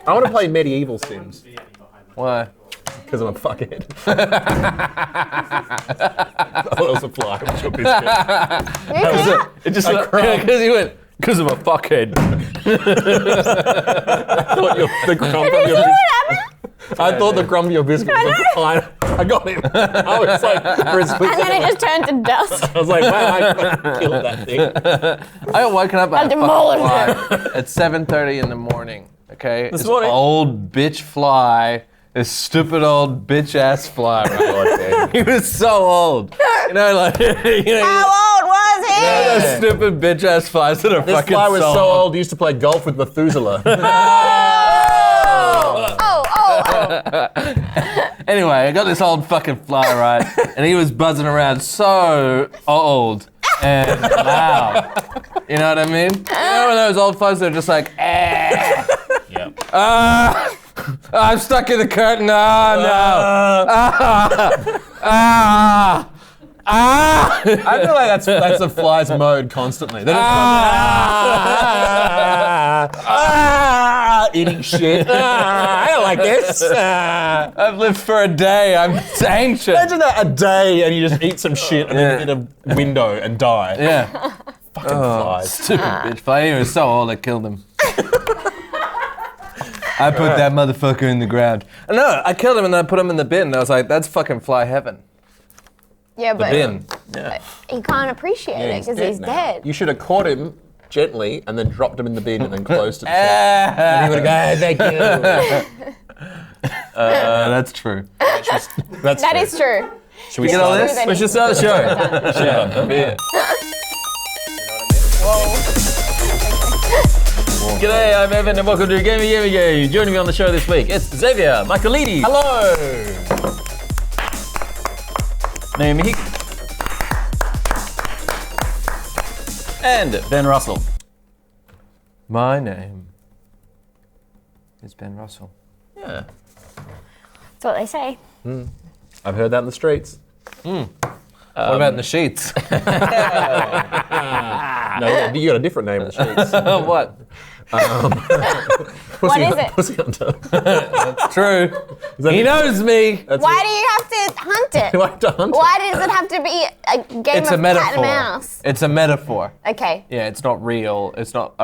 I want to play medieval Sims. Why? Because I'm a fuckhead. I thought it was a fly. What's your biscuit? It just because he went. Because I'm a fuckhead. I thought the crumb from your biscuit. I thought the crumb of your biscuit was a fly. I got him. I was like, for a split And then it just turned to dust. I was like, man, I killed that thing. I got woken up by a demolished fucking fly at 7:30 in the morning. Okay, This morning? old bitch fly, this stupid old bitch ass fly. Right? He was so old. You know, like How old was he? those stupid bitch ass flies that are This fucking fly was so old, he used to play golf with Methuselah. Anyway, I got this old fucking fly, right? And he was buzzing around so old and loud. You know what I mean? You know when those old flies are just like, Yep. I'm stuck in the curtain. Oh, no. I feel like that's a fly's mode constantly. They're just eating shit. I don't like this. I've lived for a day. I'm anxious. Imagine that a day and you just eat some shit and then hit a window and die. Yeah. Fucking flies. Stupid bitch fly. He was so old, I killed him. I put that motherfucker in the ground. No, I killed him and then I put him in the bin. And I was like, that's fucking fly heaven. Yeah, The but bin. Yeah. he can't appreciate it because he's now. dead. You should have caught him gently and then dropped him in the bin and then closed it. And he would have gone, thank you. That's true. That is true. Should we get all start this? it? We should start the show. Yeah. G'day, I'm Evan and welcome to Gamey. Joining me on the show this week, it's Xavier, Michaelides, Hello. Naomi and Ben Russell. My name is Ben Russell. Yeah. That's what they say. I've heard that in the streets. What about in the sheets? No, you got a different name in the streets. What? What is it? Pussy hunter. It's true. that He it? knows me. Why do you have to hunt it? You like to hunt? Why does it have to be a game It's of a cat and metaphor. mouse? It's a metaphor. Okay. Yeah, it's not real. It's not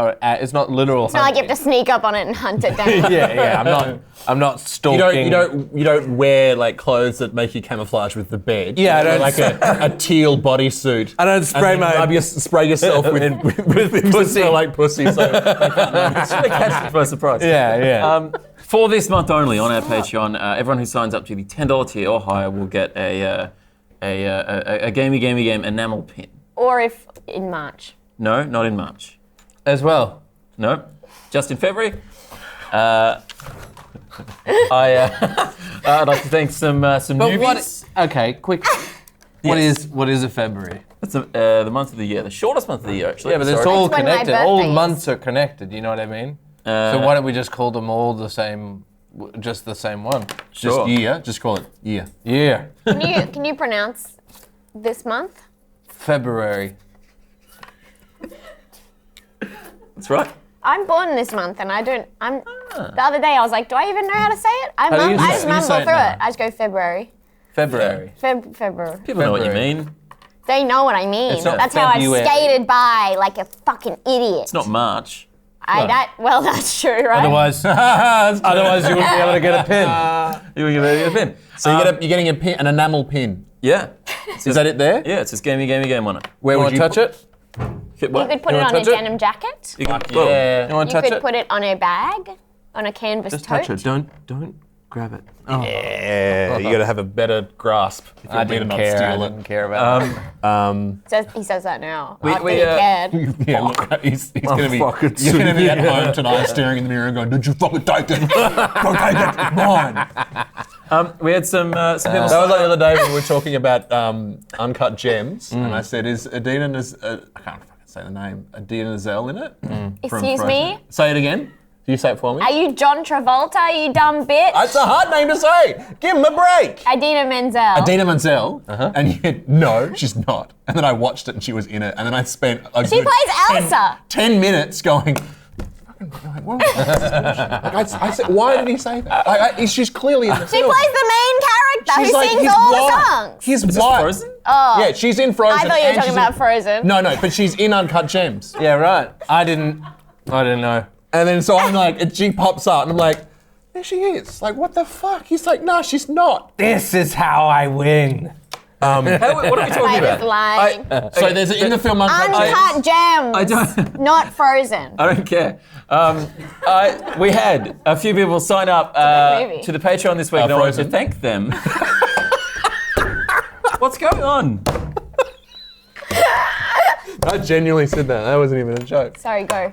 literal. It's not like you have to sneak up on it and hunt it down. Yeah. I'm not stalking. You don't wear like clothes that make you camouflage with the bed. Yeah, I You wear, don't like a teal bodysuit. I don't spray and then spray yourself with things that smell like pussy. So Catch by surprise. Yeah. For this month only on our Patreon, everyone who signs up to the $10 tier or higher will get a Gamey Game enamel pin. Or if in March. No, not in March. As well. No, just in February. I'd like to thank some newbies. Okay, quick. Yes. What is a February? It's the month of the year, the shortest month of the year, actually. Yeah, but it's Sorry. all That's when my connected. All birthday is. months are connected. You know what I mean? So why don't we just call them all the same? Just the same one. Sure. Just year. Just call it year. Yeah. Can you pronounce this month? February. That's right. I'm born this month and I don't. The other day I was like, do I even know how to say it? I do you say it? just You mumble say it through now. it. I just go February. February. February. People know what you February. mean. They know what I mean. It's not That's how I've February. skated by like a fucking idiot. It's not March. Well, that's true, right? Otherwise you wouldn't be able to get a pin. You will give it a pin. So you're getting a pin, an enamel pin. Yeah. Is that it there? Yeah, it says Gamey Game on it. Where You would want you to touch it? Hit what? You could put You it wanna on a touch it? denim jacket. You can, Yeah. You want to You touch could it? put it on a bag, on a canvas Just tote. touch it. Don't grab it. Yeah. You got to have a better grasp. If I didn't care. I didn't care about it. He says that now. We- After we, he cared. Yeah, look, he's gonna be. fucking You're gonna be at sweet. home tonight, staring in the mirror and going, "Did you fucking take it? Don't take it, it's mine." We had some people. That was like the other day when we were talking about uncut gems, and I said, "Is Adina I can't fucking say the name. Adina Zell in it?" From Excuse Frozen. me? Say it again. Do you say it for me? Are you John Travolta, you dumb bitch? It's a hard name to say. Give him a break. Idina Menzel. Adina Menzel, and yet, no, she's not. And then I watched it and she was in it, and then I spent a She good plays Elsa. 10 minutes going, Like, what was that? Like, I said, why did he say that? Like, she's clearly in the She film. plays the main character She's who like sings his all wife. the songs. His Is this wife. Frozen? Oh, Yeah, she's in Frozen. I thought you were and talking she's about in, Frozen. No, but she's in Uncut Gems. Yeah, right. I didn't know. And then so I'm like, and she pops up, and I'm like, there she is. Like, what the fuck? He's like, no, she's not. This is how I win. What are we talking I was about? lying. So there's in the film Uncut Gems. Uncut Gems, I don't. not Frozen. I don't care. We had a few people sign up good movie. to the Patreon this week, and I want to Frozen. thank them. What's going on? I genuinely said that. That wasn't even a joke. Sorry, go.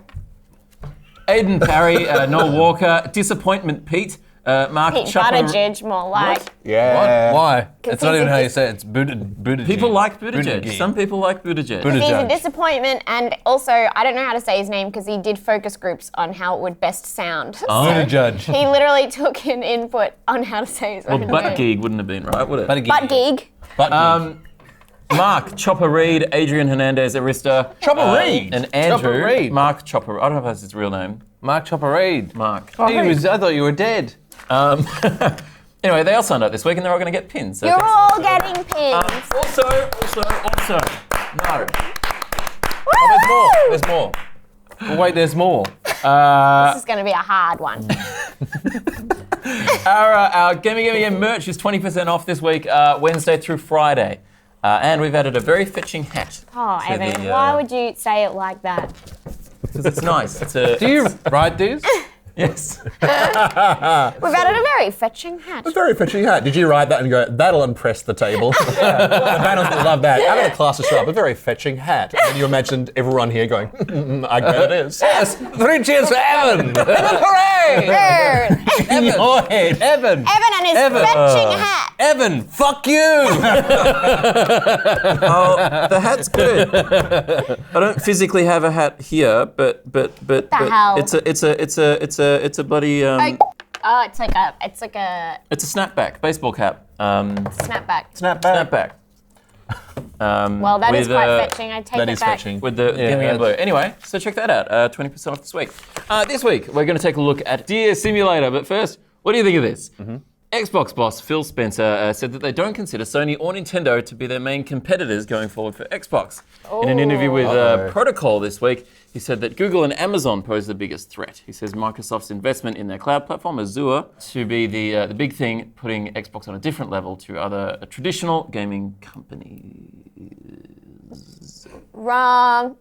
Aiden Parry, Noel Walker, Disappointment Pete, Mark Pete Chopper. Buttigieg, more like. Yeah. Why? It's not he's even a how you dis- say it. It's Buttigieg. People like Buttigieg. Buttigieg. Some people like Buttigieg. Buttigieg. He's a Judge. disappointment, and also I don't know how to say his name because he did focus groups on how it would best sound. Buttigieg. He literally took an input on how to say his Well, own butt name. gig wouldn't have been right, would it? Butt gig. Mark Chopper Reed, Adrian Hernandez Arista, Chopper Reed? and Andrew. Chopper Reed. Mark Chopper. I don't know if that's his real name. Mark Chopper Reed. Mark. I thought you were dead. Anyway, they all signed up this week, and they're all going to get pins. So You're thanks. all getting pins. Also, no. Oh, there's more. Oh, wait, there's more. This is going to be a hard one. Our Gamey merch is 20% off this week, Wednesday through Friday. And we've added a very fetching hat. Oh, to Evan, the, why would you say it like that? Because it's nice. It's a, Do you write these? yes. We've added a very fetching hat. It's very fetching hat. Did you write that and go, that'll impress the table? The panel's gonna love that. I'm gonna class us up, a very fetching hat. And you imagined everyone here going, I bet it is. Yes. 3 cheers for Evan. Hooray! In your head. Evan. Evan and his Evan. fetching hat. Evan, fuck you. Oh, the hat's good. I don't physically have a hat here, but hell? it's a bloody Oh, it's like a it's a snapback baseball cap. snapback. Snapback. Well, that is with, quite fetching. I take That it is back. fetching. With the Gamey and blue. Anyway, so check that out. 20% off this week. This week, we're going to take a look at DEEEER Simulator. But first, what do you think of this? Xbox boss Phil Spencer said that they don't consider Sony or Nintendo to be their main competitors going forward for Xbox. In an interview with Protocol this week, he said that Google and Amazon pose the biggest threat. He says Microsoft's investment in their cloud platform, Azure, to be the big thing, putting Xbox on a different level to other traditional gaming companies. Wrong.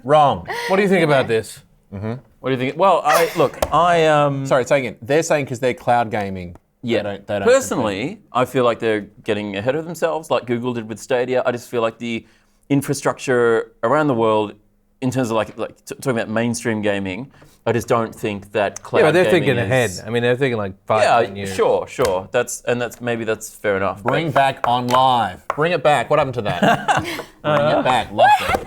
Wrong. What do you think about this? What do you think? Well, I Sorry, say again. They're saying because they're cloud gaming. Yeah, They don't personally, I feel like they're getting ahead of themselves, like Google did with Stadia. I just feel like the infrastructure around the world, in terms of talking about mainstream gaming, I just don't think that cloud. Yeah, but they're gaming thinking ahead. is- I mean, they're thinking like 5, 10 Yeah, years. sure. That's fair enough. Bring back on live. Bring it back. What happened to that? Bring it back. Loved it.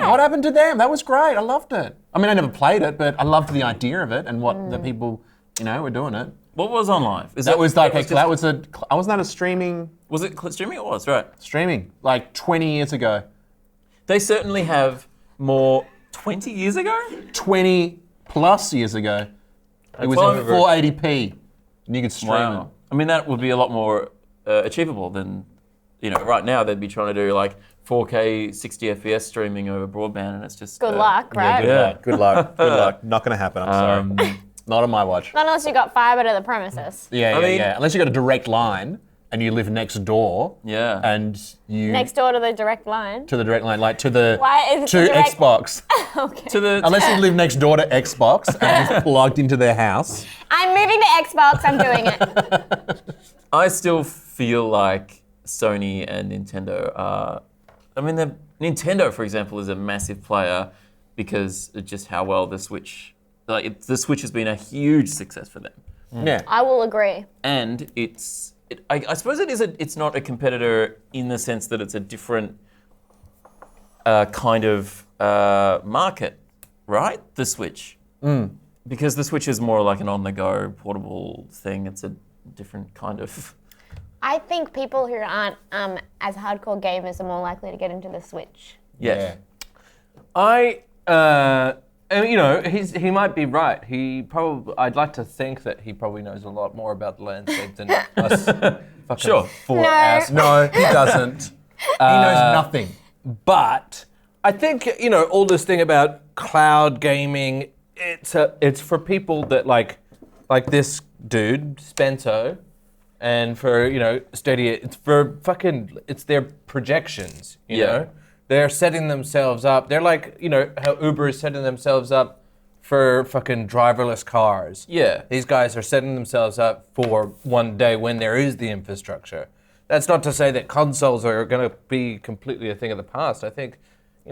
What happened to them? That was great. I loved it. I mean, I never played it, but I loved the idea of it and what the people, were doing it. What was on live? Is That was like just- wasn't that a streaming Was it streaming? It was, right. streaming like 20 years ago. They certainly have more 20 years ago? 20 plus years ago. It was well in over. 480p and you could stream it. I mean, that would be a lot more achievable than, right now they'd be trying to do like 4K 60 FPS streaming over broadband, and it's just Good luck, right? Good luck. Good luck. Not going to happen. I'm sorry. Not on my watch. Not unless you got fiber to the premises. Yeah, I mean- Unless you got a direct line and you live next door. Yeah. And you Next door to the direct line. to the direct line, like to the Why is it to direct- Xbox. Okay. To the Unless you live next door to Xbox and just plugged into their house. I'm moving to Xbox. I'm doing it. I still feel like Sony and Nintendo are. I mean, Nintendo, for example, is a massive player because of just how well the Switch. The Switch has been a huge success for them, Yeah. I will agree. and I suppose it's not a competitor in the sense that it's a different kind of market, right? The Switch, because the Switch is more like an on-the-go portable thing. It's a different kind of. I think people who aren't as hardcore gamers are more likely to get into the Switch. Yes. I And, he might be right. I'd like to think that he probably knows a lot more about the landscape than us. Sure. No. No, he doesn't. He knows nothing. But I think, all this thing about cloud gaming, it's for people that like this dude, Spento, and for, Stadia, it's their projections, you know? They're setting themselves up. They're like, how Uber is setting themselves up for fucking driverless cars. Yeah. These guys are setting themselves up for one day when there is the infrastructure. That's not to say that consoles are going to be completely a thing of the past. I think,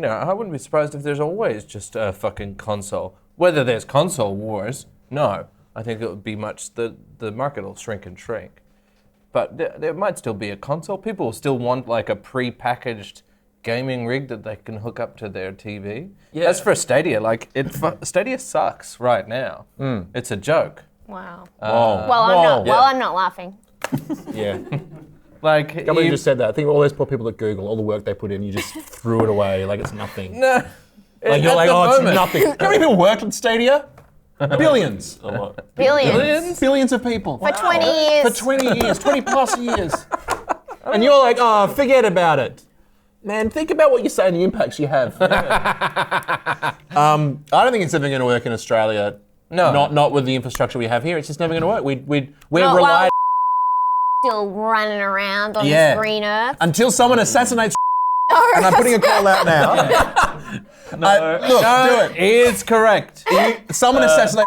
I wouldn't be surprised if there's always just a fucking console. Whether there's console wars, no. I think it would be the market will shrink and shrink. But there might still be a console. People will still want like a pre-packaged gaming rig that they can hook up to their TV. Yeah. As for Stadia, Stadia sucks right now. It's a joke. Wow. Whoa. Well, I'm not laughing. Yeah. Like, Can't believe you just said that. I think all those poor people at Google, all the work they put in, you just threw it away like it's nothing. No. Like you're like, it's nothing. How many people worked on Stadia? Billions. A lot. Billions. Billions of people. For 20 years. For 20 years, 20 plus years. And you're like, forget about it. Man, think about what you say and the impacts you have. I don't think it's ever going to work in Australia. No. Not with the infrastructure we have here. It's just never going to work. We're Not relied Still running around on this green earth. until someone assassinates and I'm putting a call out now. Look, do it. It's correct. Someone assassinates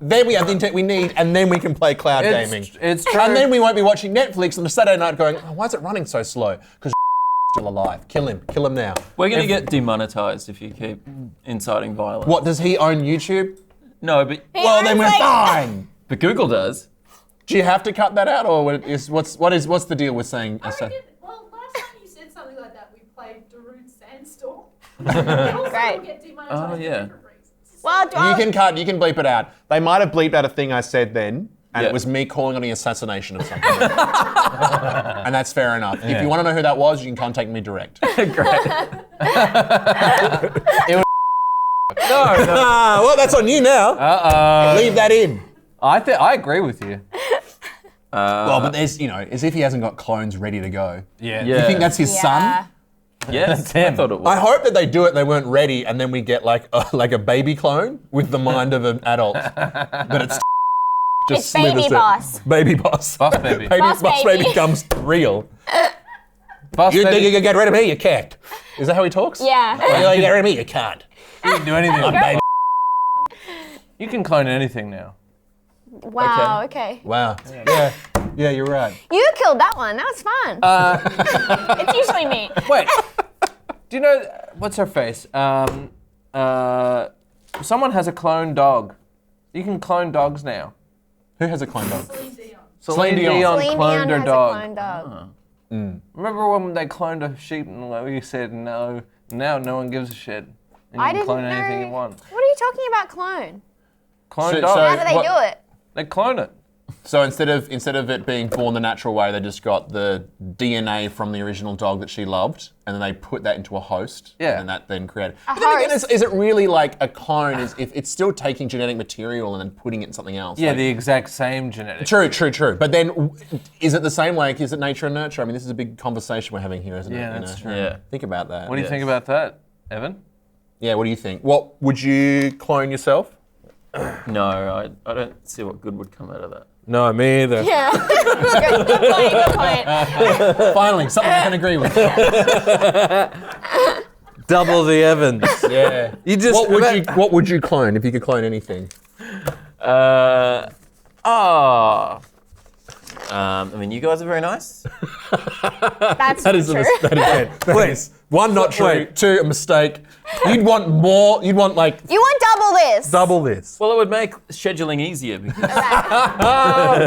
then we have the internet we need, and then we can play cloud gaming. It's true. And then we won't be watching Netflix on a Saturday night going, why is it running so slow? Because still alive. Kill him now. We're going to get demonetized if you keep inciting violence. What, does he own YouTube? No, but Well, then we're fine. but Google does. Do you have to cut that out, or what's the deal with saying? Well, last time you said something like that, we played Darude Sandstorm. Great. Get demonetized Oh, yeah. for different reasons. Well, You can bleep it out. They might have bleeped out a thing I said then, and it was me calling on the assassination of something. And that's fair enough. If you want to know who that was, you can contact me direct. Great. No. Well, that's on you now. Leave that in. I agree with you. Well, but there's, as if he hasn't got clones ready to go. Yeah. You think that's his son? Yes, I thought it was. I hope that they do it, they weren't ready, and then we get like a baby clone with the mind of an adult. But it's It's Baby Boss. Baby Boss. Boss baby. Boss Boss baby. baby comes real. Boss You think baby. you can get rid of me? You can't. Is that how he talks? Yeah. You like, get rid of me? You can't. You can do anything. Baby. You can clone anything now. Wow, okay. Wow. Yeah, you're right. You killed that one. That was fun. It's usually me. Wait. Do you know what's her face? Someone has a clone dog. You can clone dogs now. Who has a clone dog? Celine Dion. Dion Celine cloned Dion her has dog. a cloned dog. Remember when they cloned a sheep and we said no? Now no one gives a shit. And you I can didn't clone know. anything you want. What are you talking about clone? Clone So- dog. so- How do they what- do it? They clone it. So instead of it being born the natural way, they just got the DNA from the original dog that she loved, and then they put that into a host. Yeah. And that then created. A But then again, host? is it really like a clone? Is if it's still taking genetic material and then putting it in something else? Yeah, Like- the exact same genetic. True. But then, is it the same? Like, is it nature and nurture? I mean, this is a big conversation we're having here, isn't it? Yeah, that's true. Yeah. Think about that. What do you Yes. think about that, Evan? Yeah. What do you think? What would you clone yourself? No, I don't see what good would come out of that. No, me either. Yeah. Good point. Finally, something I can agree with. Double the Evans. Yeah. You just What would you clone if you could clone anything? I mean, you guys are very nice. That's That is true. that is one not true, Wait. two a mistake. You'd want more. You'd want like You want double this. double this. Well, it would make scheduling easier because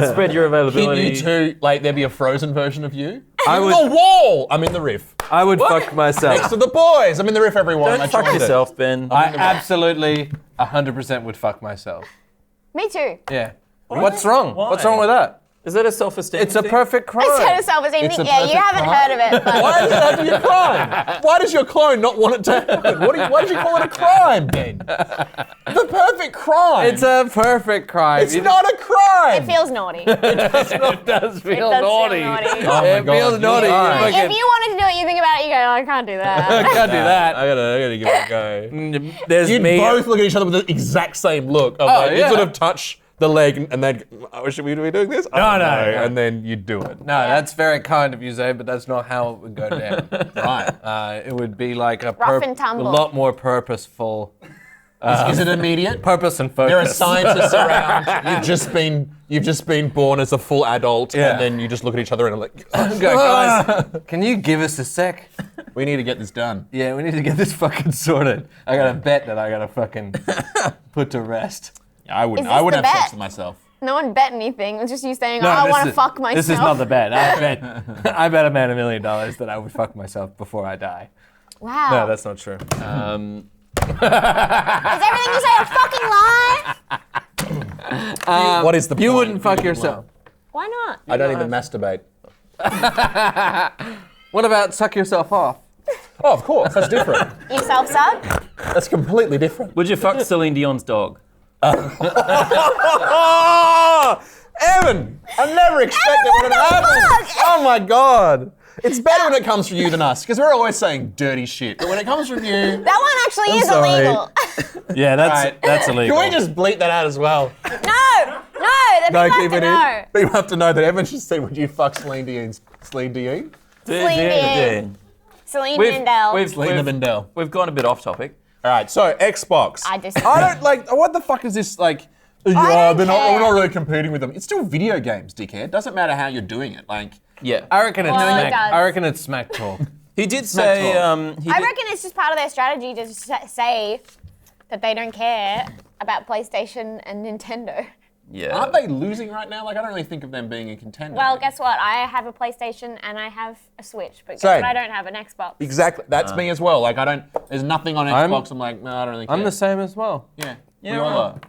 spread your Hit availability. you two, like there'd be a frozen version of you. I In would- the wall. I'm in the riff. I would fuck myself. Next to the boys. I'm in the riff. Everyone. I Don't fuck joined it. yourself, Ben. I absolutely 100% would fuck myself. Me too. Yeah. What's wrong? What's wrong with that? Is that a self-esteem It's a thing? perfect crime. It's kind of self-esteem It's thing. a Yeah, you perfect haven't crime. heard of it. But Why does it have to be a crime? Why does your clone not want it to happen? Why did you call it a crime, Ben? The perfect crime. It's a perfect crime. It's not a crime. it feels naughty. It does feel It does feel naughty. naughty. Oh my It God, feels you're naughty. right. If you wanted to do it, you think about it, you go, I can't do I that. can't do that. I gotta give it a go. There's You'd me. both look at each other with the exact same look. Of like, yeah. you sort of touch the leg and then, should we be doing this? I don't No. know. And then you do it. No, that's very kind of you, Zay, but that's not how it would go down. Right. It would be like a Rough and tumble. a lot more purposeful. Is it immediate? Purpose and focus. There are scientists around. You've just been born as a full adult, Yeah. and then you just look at each other and are like, Go, guys, can you give us a sec? we need to get this done. Yeah, we need to get this fucking sorted. I got a bet that I gotta fucking put to rest. I wouldn't. Is I this wouldn't the have sex bet? with myself. No one bet anything. It was just you saying, I want to fuck myself. This is not the bet. I bet a man $1 million that I would fuck myself before I die. Wow. No, that's not true. Is everything you say a fucking lie? What is the You point? wouldn't fuck yourself. Why not? I don't even masturbate. What about suck yourself off? Oh, of course. That's different. You self-sub? That's completely different. Would you fuck Celine Dion's dog? Oh, Evan! I never expected what would the happen. fuck? Oh my God! It's better when it comes from you than us, because we're always saying dirty shit. But when it comes from you, That one actually is sorry. illegal. Yeah, that's illegal. can we just bleep that out as well? No, the people have keep to it know. in. People have to know that Evan just said, "Would you fuck Celine Dion?" Celine Dion. Celine We've, Dion. we've, Selena we've, Bendel. we've gone a bit off topic. All right, so Xbox. I disagree. I don't like. What the fuck is this like? don't We're not care. really competing with them. It's still video games, dickhead. Doesn't matter how you're doing it. Like, Yeah. I reckon it's Well, it smack. does. I reckon it's smack talk. He did Smack say. talk. He I did- reckon it's just part of their strategy to say that they don't care about PlayStation and Nintendo. Yeah. aren't they losing right now? Like, I don't really think of them being a contender. Well, guess what? I have a PlayStation and I have a Switch, but guess Same. what? I don't have an Xbox. Exactly. That's me as well. Like, I don't. There's nothing on I'm- Xbox. I'm like, no, I don't really care. I'm the same as well. Yeah. Yeah, We all well, are.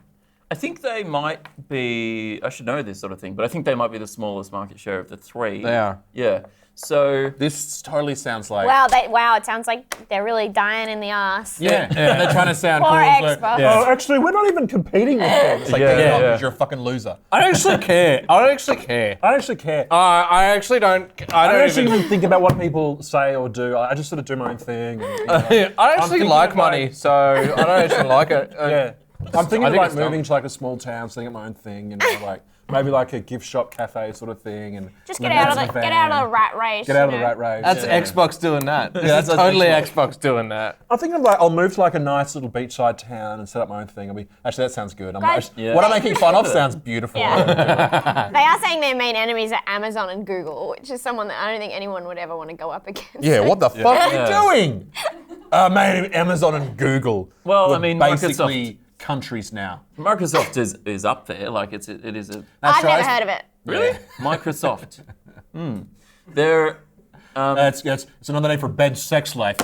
I think they might be. I should know this sort of thing, but I think they might be the smallest market share of the three. They are. Yeah. So. This totally sounds like. Wow, it sounds like they're really dying in the ass. Yeah. They're trying to sound Poor cool. It's Xbox. like, Yeah. oh, actually, we're not even competing with them. It's like, Yeah, yeah, yeah. because you're a fucking loser. I don't actually care. I don't actually care. I don't actually care. I actually don't. I I don't don't actually even. even think about what people say or do. I just sort of do my own thing. And, you know, I actually thinking like of, money, like- so I don't actually like it. yeah. I'm thinking I of think like it's dumb. moving to like a small town, setting up my own thing, you know, like maybe like a gift shop cafe sort of thing, and Just and get out of then the van. get out of the rat race. Get out of you the know? rat race. That's yeah. Xbox doing that. This that's is totally Xbox. Xbox doing that. I'm thinking of like I'll move to like a nice little beachside town and set up my own thing. Actually that sounds good. Guys- Yeah. What I'm making fun of sounds beautiful. Yeah. They are saying their main enemies are Amazon and Google, which is someone that I don't think anyone would ever want to go up against. Yeah, what the fuck are Yeah. you doing? Man, Amazon and Google. Well, were I mean, basically countries now. Microsoft is up there. Like it is a. I've never heard of it. Really? Microsoft. They're. It's another name for bench sex life.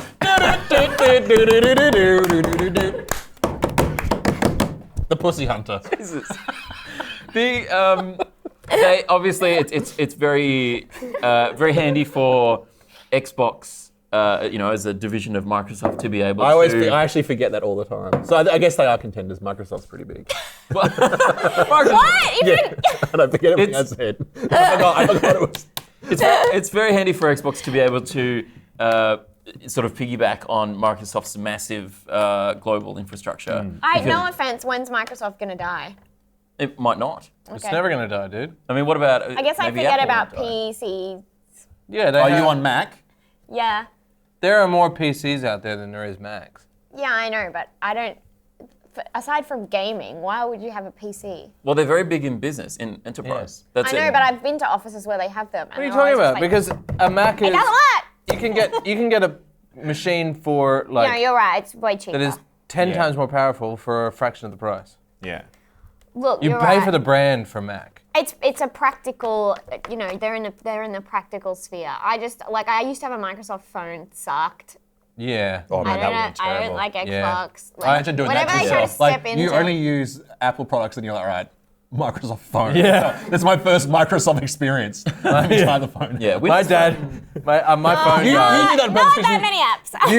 The Pussy Hunter. They obviously it's very very handy for Xbox. As a division of Microsoft to be able to. I actually forget that all the time. So I guess they are contenders. Microsoft's pretty big. What? Yeah, and I forget everything I said. I forgot it was. It's very handy for Xbox to be able to sort of piggyback on Microsoft's massive global infrastructure. No offense, when's Microsoft gonna die? It might not. It's Okay. never gonna die, dude. I mean, what about? I guess I maybe forget Apple about might die. PCs. Yeah, they Are have- you on Mac? Yeah. There are more PCs out there than there is Macs. Yeah, I know, but I don't. Aside from gaming, why would you have a PC? Well, they're very big in business, in enterprise. That's I know, it. but I've been to offices where they have them. What are you talking about? Because a Mac is. It does a lot. You can get a machine for like No, you're right. It's way cheaper. that is 10 times more powerful for a fraction of the price. Yeah. Look, You you're pay right. for the brand for Mac. It's a practical. They're in the practical sphere. I used to have a Microsoft phone. It sucked. Yeah. Oh I man, don't that know. would be I terrible. don't like Yeah. Xbox. Imagine doing whenever that to they try to yourself. step into. You only use Apple products and you're like, all right, Microsoft phone. Yeah. That's my first Microsoft experience. Let me try the phone. Yeah, My dad, my phone You died. did that on Not purpose that 'cause many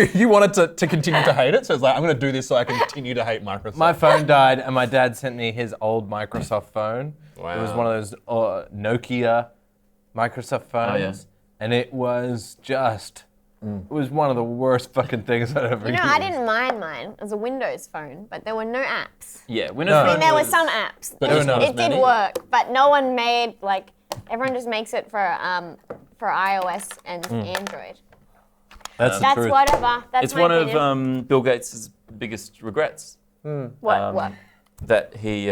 apps. you wanted to continue to hate it, so it's like, I'm going to do this so I continue to hate Microsoft. My phone died, and my dad sent me his old Microsoft phone. It was Wow. one of those Nokia Microsoft phones, yeah. and it was just. It was one of the worst fucking things I'd ever You know, used. I didn't mind mine. It was a Windows phone, but there were no apps. Yeah, Windows No. I mean, Phone there were was- some apps. But It, there were not as it did many. work, but no one made like everyone just makes it for iOS and Android. That's the That's truth. whatever. That's It's my one opinion. of Bill Gates' biggest regrets what? that he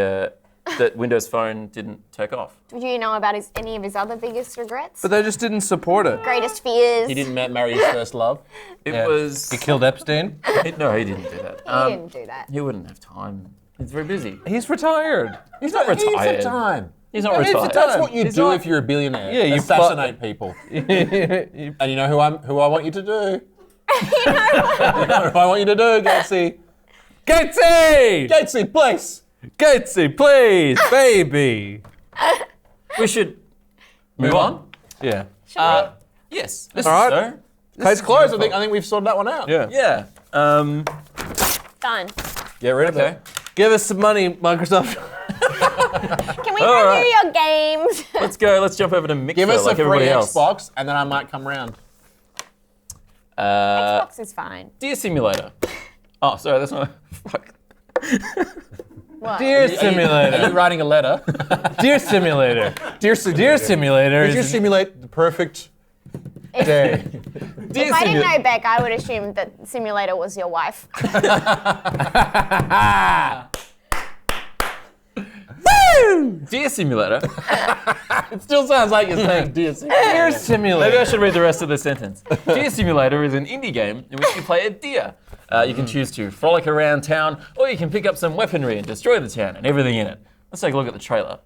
that Windows Phone didn't take off. Do you know about any of his other biggest regrets? But they just didn't support it. Greatest fears. He didn't marry his first love. It Yeah. was He killed Epstein. no, he didn't do that. He didn't do that. He wouldn't have time. He's very busy. He's retired. He's not He's retired. a time. He's not he's retired. That's what you He's do not- if you're a billionaire. Yeah, you assassinate people. And you know who I want you to do? You know who I want you to do, Gatesy? Gatesy! Gatesy, please. Gatesy, please, baby. We should move on. Yeah. Yes. All right. So, Case closed. I think we've sorted that one out. Yeah. yeah. Done. Get rid of Okay. it. Give us some money, Microsoft. Can we All right. review your games? Let's go. Let's jump over to Mixer Give us like a free everybody else. Xbox, and then I might come round. Xbox is fine. Deer Simulator. Oh, sorry, that's not. Fuck. What? Deer Are you Simulator. writing a letter? Deer Simulator. Dear Deer Simulator Did you is simulate the perfect day? If I didn't know Bec, I would assume that Simulator was your wife. Deer Simulator. It still sounds like you're saying Dear Deer Maybe I Simulator. should read the rest of the sentence. Deer Simulator is an indie game in which you play a deer. You can choose to frolic around town, or you can pick up some weaponry and destroy the town and everything in it. Let's take a look at the trailer.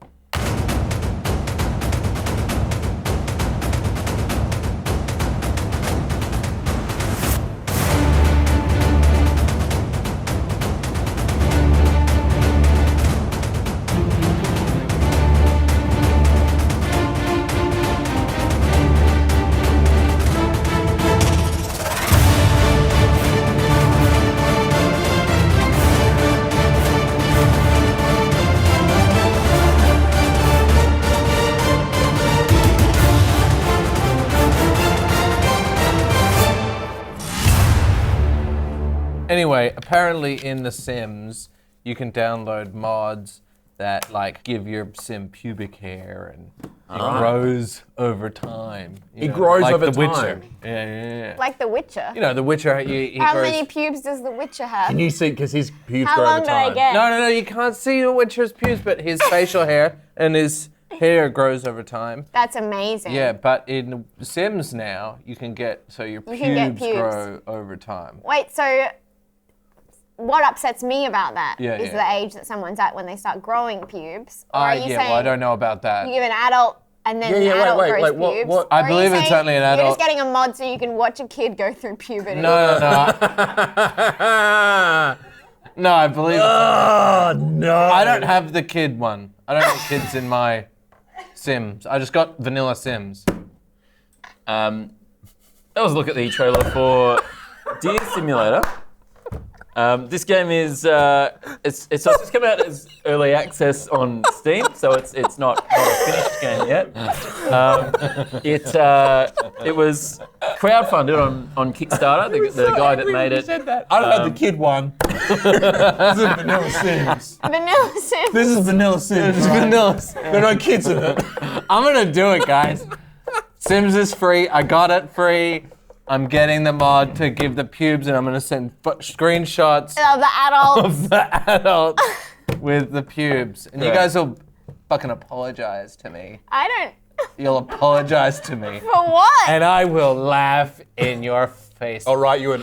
Anyway, apparently in The Sims, you can download mods that like give your sim pubic hair and it grows over time. You It know, grows like over The Witcher. time. Yeah. Like The Witcher. You know, The Witcher, he How grows... many pubes does The Witcher have? Can you see? Because his pubes How grow long over do I time. get? No, you can't see The Witcher's pubes, but his facial hair and his hair grows over time. That's amazing. Yeah, but in Sims now, you can get, so your You can get pubes pubes. grow over time. Wait, so what upsets me about that is Yeah. the age that someone's at when they start growing pubes. Or are you Yeah, saying well, I don't know about that. you give an adult and then Yeah, the yeah, wait, adult wait, grows like, what- pubes? what- Or I are you believe it's saying certainly an You're adult. just getting a mod so you can watch a kid go through puberty. No. No, I believe it's... Oh no! I don't have the kid one. I don't have kids in my Sims. I just got vanilla Sims. That was a look at the trailer for Deer Simulator. This game is it's just come out as early access on Steam, so it's not a finished game yet. It was crowdfunded on Kickstarter. The guy that made it. I don't have the kid one. This is Vanilla Sims. Vanilla Sims. This is Vanilla Sims. It's right? vanilla. There are no kids in it. I'm gonna do it, guys. Sims is free. I got it free. I'm getting the mod to give the pubes, and I'm gonna send screenshots The adult. of the adult with the pubes. And you Right. guys will fucking apologize to me. I don't. You'll apologize to me. For what? And I will laugh in your face. I'll write you an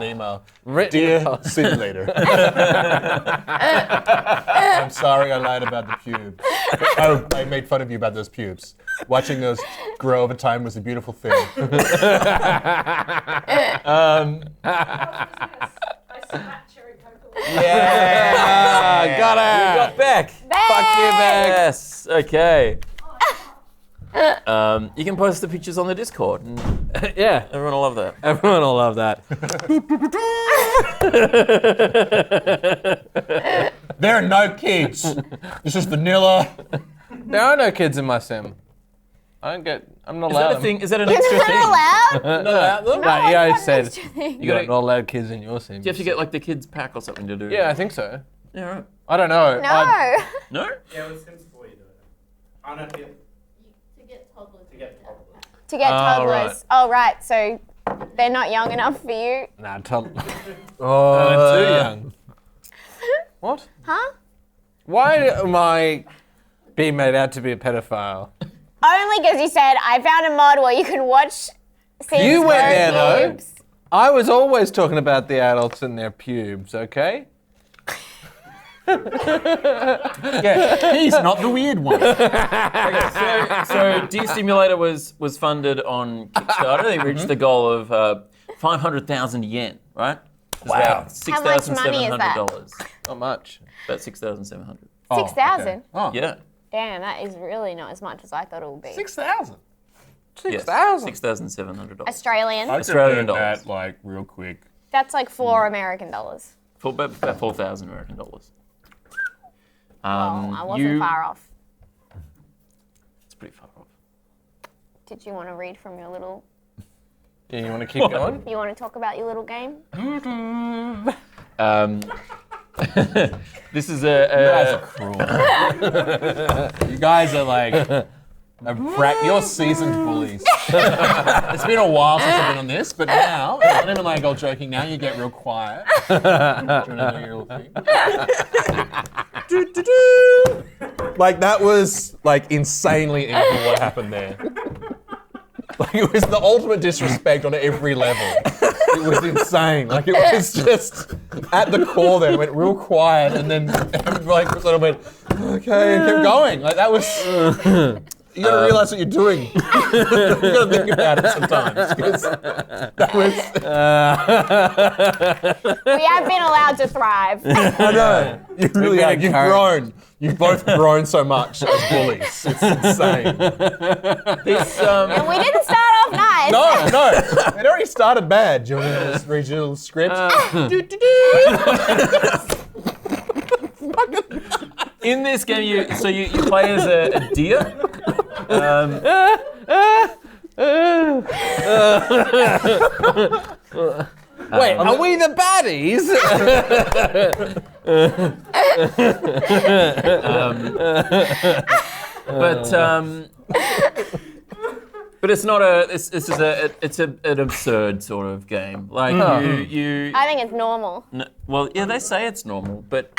email. Dear Simulator. I'm sorry I lied about the pubes. Oh, I made fun of you about those pubes. Watching those grow over time was a beautiful thing. I snapped cherry coke. Yeah, got her. Got Bec. Fuck you, Bec. Yes. Okay. You can post the pictures on the Discord. And Yeah, everyone will love that. everyone will love that. There are no kids. It's just vanilla. There are no kids in my sim. I'm not Is allowed that a them. thing? Is that an You're extra not thing? allowed? Not allowed them? No, it's yeah, I not said an extra thing. you're not allowed kids in your sim. Do you have to get like the kids pack or something to do? Yeah, I think so. Yeah, right. I don't know. No. No? Yeah, with Sims 4 you do it. I don't know. To get toddlers. To get toddlers. To get Oh, toddlers. right. Oh, right. So they're not young enough for you. Nah, oh, too young. What? Huh? Why am I being made out to be a pedophile? Only because you said, I found a mod where you can watch Sims You went grow there, though. pubes. I was always talking about the adults and their pubes, okay? Yeah, he's not the weird one. So DEEEER Simulator was funded on Kickstarter. They reached the goal of 500,000 yen, right? It's about How much money is that? $6,700. Not much. About 6,700. 6,000? Oh, Yeah. Damn, that is really not as much as I thought it would be. 6,000. Yes, 6,000. $6,700. Australian. Australian dollars. That like real quick. That's like $4 American dollars. About 4,000 American dollars. I wasn't far off. It's pretty far off. Did you want to read from your little... Yeah, you want to keep going? You want to talk about your little game? This is You guys are cruel. You guys are like, you're seasoned bullies. It's been a while since I've been on this, but now, it's not even like all joking, now you get real quiet. Do you want to do your little thing? Like that was like insanely evil what happened there. Like it was the ultimate disrespect on every level. It was insane. Like it was just at the core there, went real quiet and then like sort of went, okay, and kept going. Like that was, you gotta realize what you're doing. You gotta think about it sometimes. 'Cause that was, We have been allowed to thrive. I know. You really been have. You've encouraged. grown. You've both grown so much as bullies. It's insane. this. And we didn't start off nice. No, it already started bad. Do you want to just read your little script? In this game, you play as a deer. Wait, are we the baddies? But it's not a. It's an absurd sort of game. Like you. I think it's normal. Well, yeah, they say it's normal, but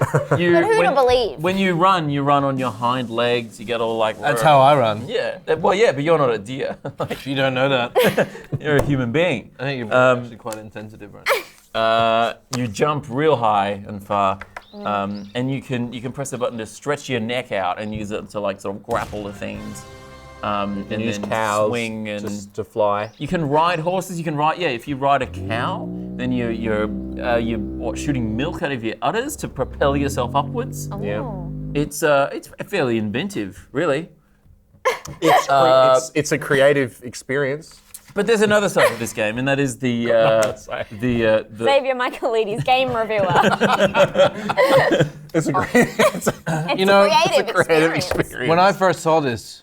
But who to believe? when you run on your hind legs. You get all like. That's how I run. Yeah. Well, yeah, but you're not a deer. Like, You don't know that. you're a human being. I think you're actually quite insensitive, right? You jump real high and far, and you can press the button to stretch your neck out and use it to like sort of grapple to things. And Use then cows swing and just to fly. you can ride horses. You can ride if you ride a cow, then you're shooting milk out of your udders to propel yourself upwards. Oh. It's fairly inventive, really. It's a creative experience. But there's another side of this game, and that is the Xavier Michaelides, game reviewer. It's a great. It's You know, a creative, creative experience. experience. When I first saw this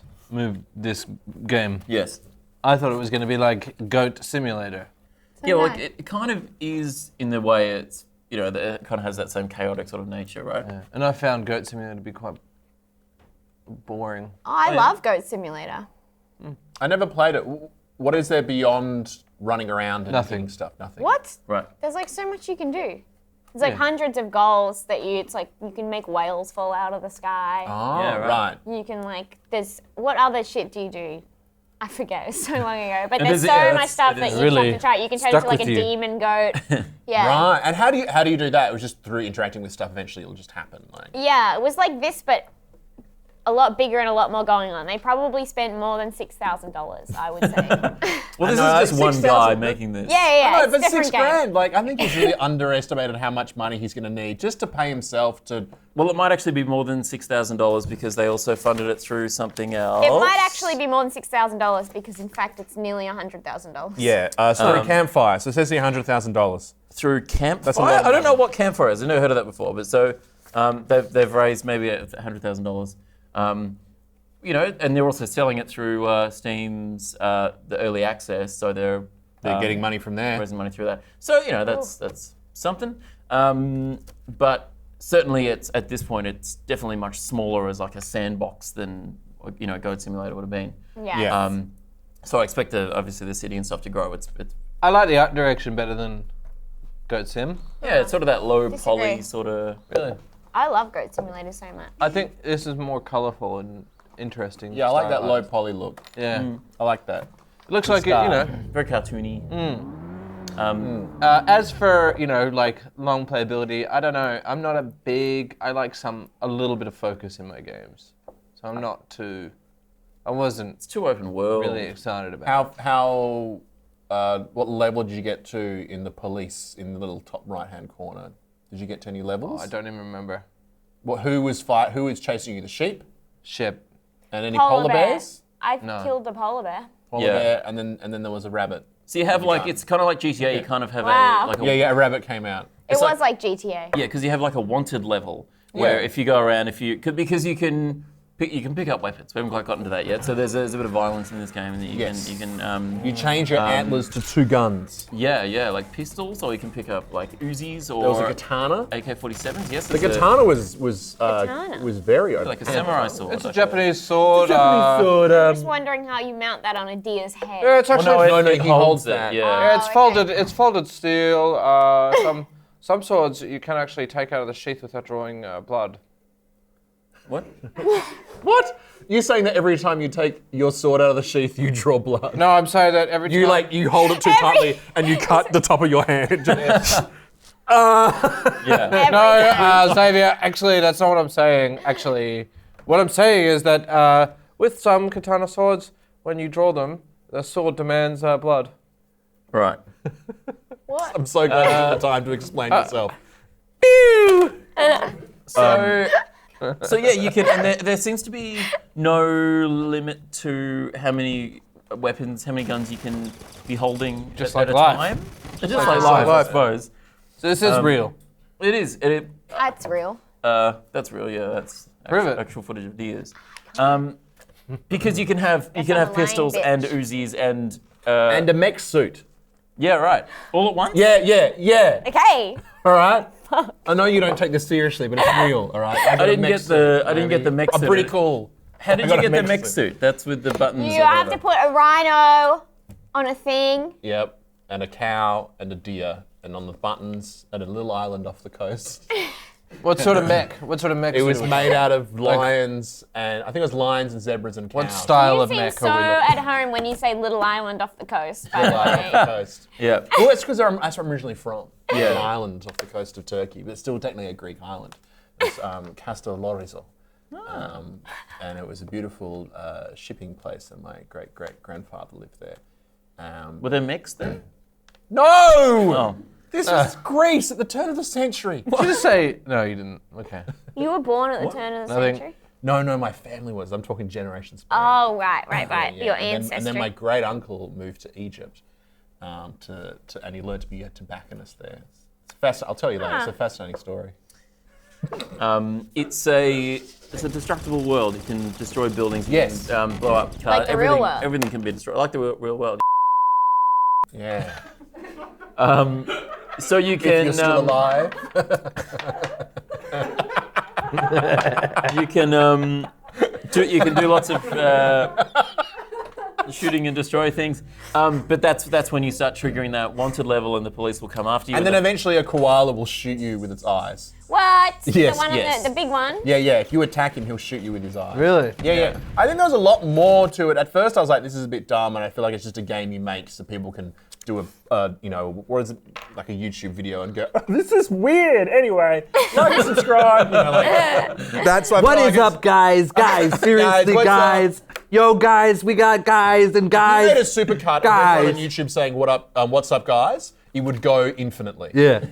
game, yes. I thought it was going to be like Goat Simulator. Yeah, well, nice. it kind of is in the way it's, that it kind of has that same chaotic sort of nature, right? Yeah. And I found Goat Simulator to be quite boring. I love Goat Simulator. I never played it. What is there beyond running around and Nothing. doing stuff? Nothing. What? Right. There's like so much you can do. There's like Yeah. hundreds of goals that it's like you can make whales fall out of the sky. Oh, Yeah, right. You can what other shit do you do? I forget, it's so long ago. But It there's is- so yeah, much that's- stuff it that is you just really have to try. You can change stuck to like a with you. demon goat. Yeah. Right. And how do you do that? It was just through interacting with stuff. Eventually, it'll just happen. Like. Yeah, it was like this, but a lot bigger and a lot more going on. They probably spent more than $6,000, I would say. Well, this know, is just one 6,000, guy but- making this. yeah. No, It's but different $6 game. grand. Like, I think he's really underestimated how much money he's going to need just to pay himself to. Well, it might actually be more than $6,000 because they also funded it through something else. It might actually be more than $6,000 because, in fact, it's nearly $100,000. Yeah, through Campfire. So it says here $100,000. Through Campfire. That's a lot of I don't know money. what Campfire is. I've never heard of that before. But so they've raised maybe $100,000. You know, and they're also selling it through Steam's the early access. So they're Getting money from there. raising money through that. So you know that's something. But certainly, it's at this point it's definitely much smaller as like a sandbox than Goat Simulator would have been. Yeah. So I expect obviously the city and stuff to grow. It's I like the art direction better than Goat Sim. yeah, it's sort of that low Disagree. poly sort of. Really? I love Goat Simulator so much. I think this is more colourful and interesting. Yeah, I like that low stylized. poly look. Yeah. I like that. It looks like it, you know. Very cartoony. As for, like long playability, I don't know. I'm not I like a little bit of focus in my games. So I'm not I wasn't It's too open world. really excited about it. What level did you get to in the police in the little top right-hand corner? Did you get to any levels? I don't even remember. Who was chasing you? The sheep Ship. and any polar bear. bears? I No. killed the polar bear. Polar Yeah. bear, and then there was a rabbit. So you have like done. it's kind of like GTA. You kind of have Wow. Yeah, a rabbit came out. It It's was like- like GTA. Yeah, because you have like a wanted level where Yeah. if you go around, because you can pick up weapons. We haven't quite gotten to that yet. So there's a bit of violence in this game, and you Yes. can You change your antlers to 2 guns. like pistols, or you can pick up like Uzis or There was a katana. AK-47s. Yes, The it's a- katana was Katana. very open. like a samurai sword. It's a like Japanese sword. I'm just wondering how you mount that on a deer's head. Yeah, it's actually no, it he holds holds it, that. yeah. Yeah, it's Oh, folded. okay. It's folded steel. Some swords you can actually take out of the sheath without drawing blood. What? What? You're saying that every time you take your sword out of the sheath, you draw blood? No, I'm saying that every time. You hold it too tightly and you cut the top of your hand. Yeah. No, Xavier. Actually, that's not what I'm saying. Actually, what I'm saying is that with some katana swords, when you draw them, the sword demands blood. Right. What? I'm so glad you took the time to explain yourself. So yeah, you can, and there seems to be no limit to how many weapons, how many guns you can be holding Just at like a life. time. Just like like life. life, I suppose. So this is real. It is. That's real. That's real. Yeah, that's Prove actual, it. actual footage of deers. Because you can have That's a lying pistols and bitch. Uzis and And a mech suit. yeah, right, all at once. Yeah. Okay. All right. I know you don't take this seriously, but it's real. All right. I didn't get the mech I'm suit. pretty cool. How did I you got a get the mech mech suit. suit? That's with the buttons. You or have to whatever. put a rhino on a thing. Yep. And a cow and a deer, and on the buttons at a little island off the coast. What sort of mech? What sort of mech? It was suit? made out of lions and I think it was lions and zebras and cows. What style You of seem mech so are we looking? at home when you say little island off the coast. By the Lions off the way. coast. Yeah. Well, that's because that's where I'm originally from. Yeah. An island off the coast of Turkey, but it's still technically a Greek island. It's Castellorizo. And it was a beautiful shipping place, and my great-great-grandfather lived there. Were there mechs there? No! Oh. This was Greece at the turn of the century. Did you just say no? You didn't. Okay. You were born at the turn of the Nothing. century. No, my family was. I'm talking generations back. Oh, right. Yeah, Your and then- ancestry. And then my great uncle moved to Egypt, and he learned to be a tobacconist there. It's I'll tell you later. It's a fascinating story. It's a destructible world. You can destroy buildings. You Yes. can, blow up cars. Like the real everything, world. Everything can be destroyed, like the real world. Yeah. So you If can you're still alive. you can do lots of shooting and destroy things. But that's when you start triggering that wanted level, and the police will come after you. And then eventually a koala will shoot you with its eyes. What? Yes, The one yes. the big one? Yeah. If you attack him, he'll shoot you with his eyes. Really? Yeah. I think there was a lot more to it. At first, I was like, this is a bit dumb, and I feel like it's just a game you make so people can do a what is it, like a YouTube video and go, oh, this is weird. Anyway, like and subscribe. That's my. What is up, guys? Guys, seriously, what's guys. Yo, guys, we got guys and If guys. you made a supercut guys. on YouTube saying what's up, guys, it would go infinitely. Yeah.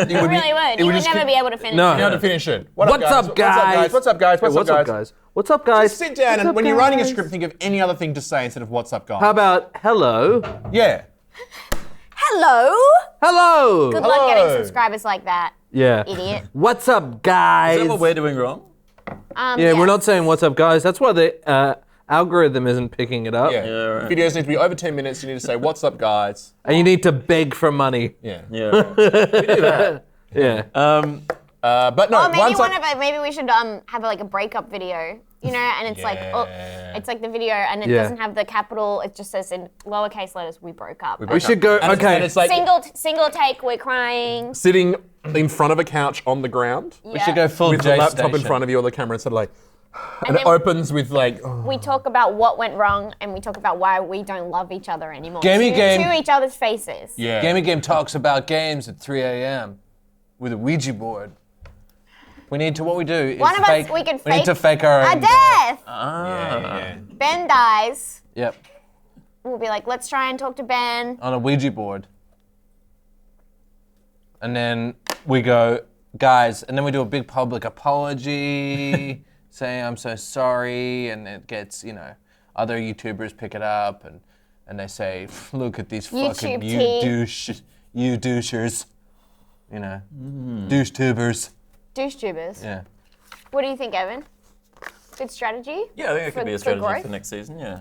You really would. You would just never keep- be able to finish No. it. You have to finish it. What's up, guys? What's up, guys? What's up, guys? What's up, guys? Just sit down What's and up, when you're writing a guys? script, think of any other thing to say instead of what's up, guys. How about hello? Yeah. Hello. Hello. Good luck Hello. getting subscribers like that, Yeah. idiot. What's up, guys? Is that what we're doing wrong? Yeah, we're not saying what's up, guys. That's why the algorithm isn't picking it up. Yeah. right. Videos need to be over 10 minutes. You need to say, what's up, guys? And you need to beg for money. Yeah. Yeah. Right. We do that. Yeah. But no, Oh, maybe once maybe we should have like a breakup video, and it's like it's like the video and it Yeah. doesn't have the capital. It just says in lowercase letters, "We broke up." we should go. and Okay. it's like Single take, we're crying. sitting in front of a couch on the ground we should go full with J the laptop in station. front of you or the camera and sort of like, and it then- opens with like, oh, We talk about what went wrong and we talk about why we don't love each other anymore. Gamey to, game. to each other's faces. yeah. Gamey Game talks about games at 3 a.m. with a Ouija board. We need to, what we do is One of fake, us, we can we need fake to fake our a own death. Yeah. Ben dies. Yep. We'll be like, let's try and talk to Ben. On a Ouija board. And then we go, guys, and then we do a big public apology, saying I'm so sorry, and it gets, other YouTubers pick it up and they say, look at these fucking YouTube you douchers. Douche tubers. Douche tubers. Yeah. What do you think, Evan? Good strategy? Yeah, I think it could be a strategy growth? for next season. Yeah.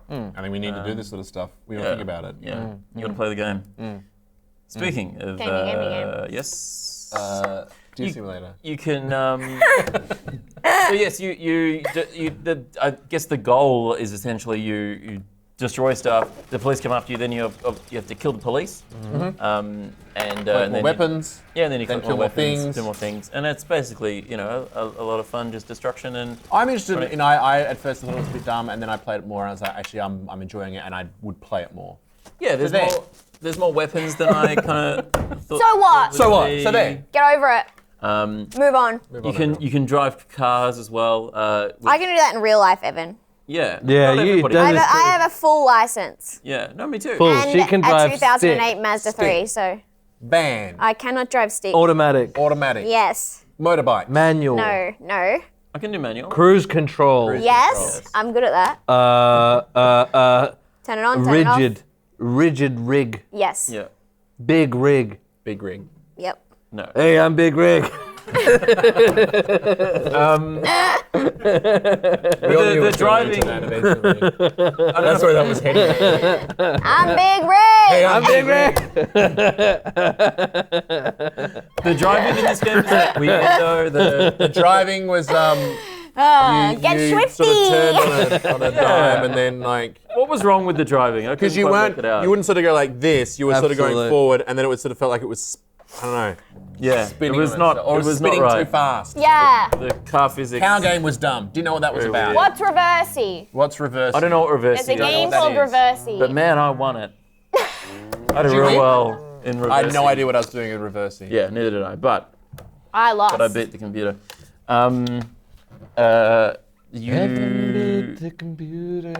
I think we need to do this sort of stuff. We don't think about it. Yeah. You got to play the game. Speaking of, Game. yes. Deer Simulator. You can. So yes, I guess the goal is essentially you destroy stuff. The police come after you. Then you have to kill the police. And Collect more weapons. and then you then collect kill more weapons, things. kill more things, and it's basically a lot of fun, just destruction and. I'm interested in. I at first thought it was a bit dumb, and then I played it more, and I was like, actually, I'm enjoying it, and I would play it more. Yeah, there's more weapons than I kind of thought. So what? So what? So there. Get over it. Move on. You can drive cars as well. I can do that in real life, Evan. Yeah. Yeah, not you everybody don't- can. I have a full license. Yeah, no, me too. Full. And She can a drive 2008 stick. Mazda 3, so Ban. I cannot drive stick. Automatic. Automatic. Yes. Motorbike. Manual. No. I can do manual. Cruise control. Yes. I'm good at that. Turn it on, turn it off. Rigid rig. Yes. Yeah. Big rig. Big rig. Yep. No. Hey, I'm Big Rig. The driving. That's where that was heading. I'm Big Rig. Hey, I'm Big Rig. The driving in this game is like weird though. The driving was Get you swifty. sort of turned on a dime and then like What was wrong with the driving? because you wouldn't sort of go like this. You were sort of going Absolutely. forward, and then it would sort of felt like it was I don't know. Yeah, Spinning it was on not. itself, or It was spinning not right. too fast. Yeah. The car physics. Cow game was dumb. Do you know what that was Very about? weird. What's reversey? What's reverse? I don't know what reverse There's a is. game what called that is. reversey. But man, I won it. I did you real win? well in reverse. I had no idea what I was doing in reversing. Yeah, neither did I. But I lost. I beat the computer. You the computer.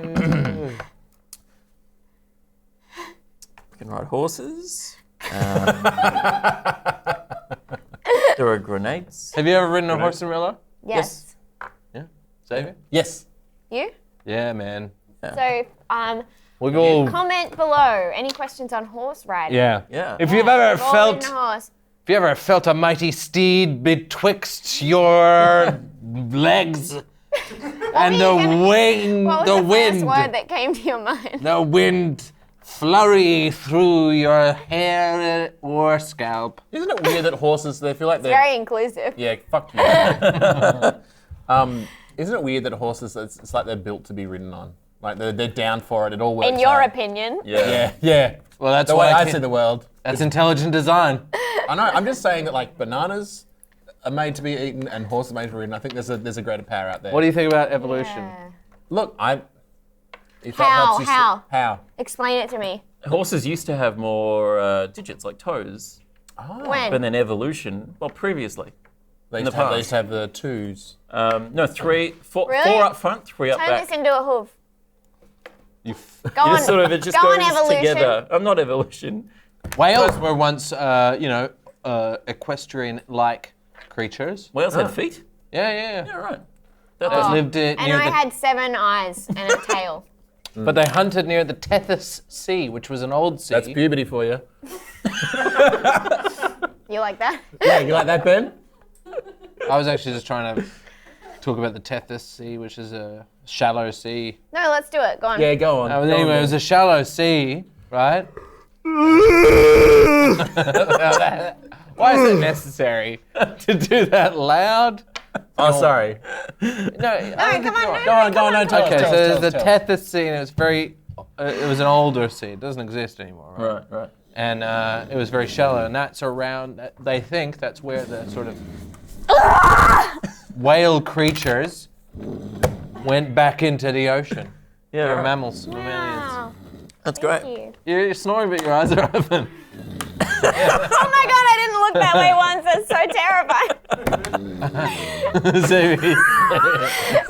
can ride horses. There are grenades. Have you ever ridden a horse in real life? Yes. Xavier? Yes. You? Yeah, man. So, We've all. comment below. Any questions on horse riding? Yeah. Yeah. If you've ever We've all ridden felt, a horse. if you ever felt a mighty steed betwixt your legs and were the you gonna- wind, What was the the wind, first word that came to your mind? the wind flurry through your hair or scalp. Isn't it weird that horses? They feel like they're. Very inclusive. Yeah. Fuck you. Isn't it weird that horses? It's like they're built to be ridden on. Like they're down for it. It all works. In your out. opinion. Yeah. Yeah. Well, that's The why way I can't- see the world. That's intelligent design. I know. I'm just saying that like bananas are made to be eaten and horses are made to be ridden. I think there's a greater power out there. What do you think about evolution? Yeah. Look, if that How? helps you How? How? Explain it to me. Horses used to have more digits, like toes, When? but then evolution, well, previously. They In the used, to have, they past. used to have the twos. No, four Really? up front, 3 up Turn back. this into a hoof. You Go on. Just sort of, it just Go on, goes evolution. together. I'm not evolution. Whales were once, equestrian-like creatures. Whales had feet? Yeah. Yeah, right. That That doesn't lived near And I the, had 7 eyes and a tail. but they hunted near the Tethys Sea, which was an old sea. That's puberty for you. You like that? Yeah, you like that, Ben? I was actually just trying to talk about the Tethys Sea, which is a shallow sea. No, let's do it. Go on. Yeah, go on. Anyway, it was a shallow sea, right? Why is it necessary to do that loud? Oh, sorry. No, No, come on. Go on, no, tell Okay, us, so tell us, there's the tell us. Tethys Sea, and it was very. It was an older sea. It doesn't exist anymore, right? Right. And it was very shallow, and that's around. They think that's where the sort of whale creatures went back into the ocean. Yeah, They're right. mammals, mammalians. Wow. That's Thank great. you. You're snoring, but your eyes are open. Oh my god, I didn't look that way once. That's so terrifying. Xavier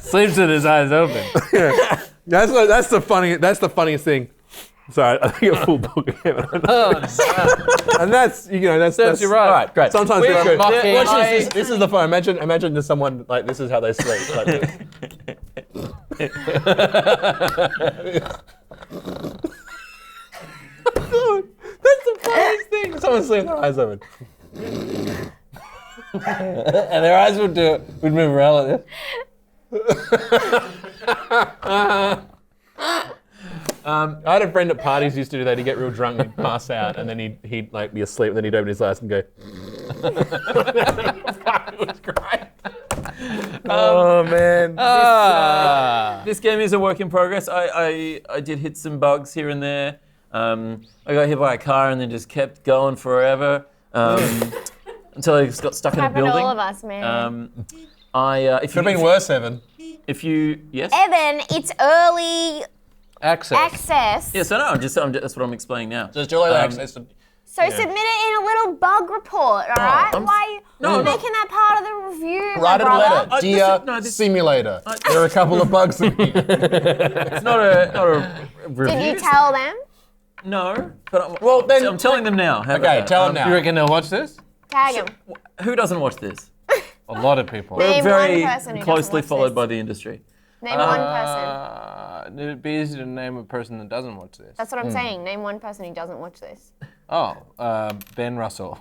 sleeps with his eyes open. That's the funniest thing. Sorry, I think a full book of him. And that's that's you're right. All right, great. Sometimes We're it's good. mocking- Watch this. This is the fun. Imagine there's someone like this is how they sleep. Like this. That's the funniest thing. Someone's sleeping with their eyes open. And their eyes would move around like this. I had a friend at parties who used to do that. He'd get real drunk, he'd pass out, and then he'd like be asleep, and then he'd open his eyes and go. It was great. Oh man. This game is a work in progress. I did hit some bugs here and there. I got hit by a car and then just kept going forever until I just got stuck in a Happened to building. all of us, man. If Could have been worse, Evan. If you yes. Evan, it's early Access. access. Yes, I know. That's what I'm explaining now. Just early access to. So submit it in a little bug report, all right? I'm- Why are you making that part of the review, my Write a brother? letter, this dear is- no, this- simulator. There are a couple of bugs in here. It's not a review. Did you tell them? No, but Well, then- I'm telling them now. How about Okay, that? tell him now. You reckon they'll watch this? Tag them. Who doesn't watch this? A lot of people. Name We're very one person who closely doesn't watch followed this. by the industry. Name one person. It'd be easy to name a person that doesn't watch this. That's what I'm saying. Name one person who doesn't watch this. Oh, Ben Russell.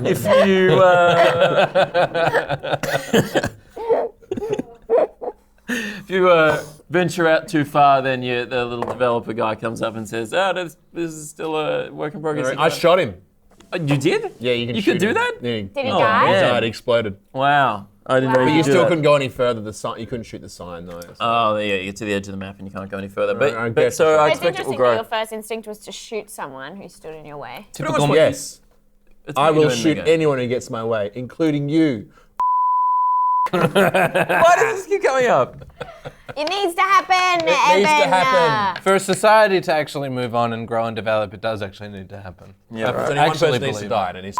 If you if you venture out too far, then the little developer guy comes up and says, "Oh, this is still a work in progress." I shot him. You did? Yeah, you can. You shoot could do him. that? Yeah. Did he Oh, die? He man. died. He exploded. Wow, I didn't know Wow. But you you could do still that. couldn't go any further. The sign. You couldn't shoot the sign though. Oh, yeah, you get to the edge of the map and you can't go any further. I But guess so so. I It's expect it will interesting that grow. your first instinct was to shoot someone who stood in your way. Typical. Yes. That's what I you will do in the shoot game. anyone who gets my way, including you. Why does this keep coming up? It needs to happen, It Evan. needs to happen. For society to actually move on and grow and develop, it does actually need to happen. Yeah, There's right. only one Actually person needs to believe die, and he's.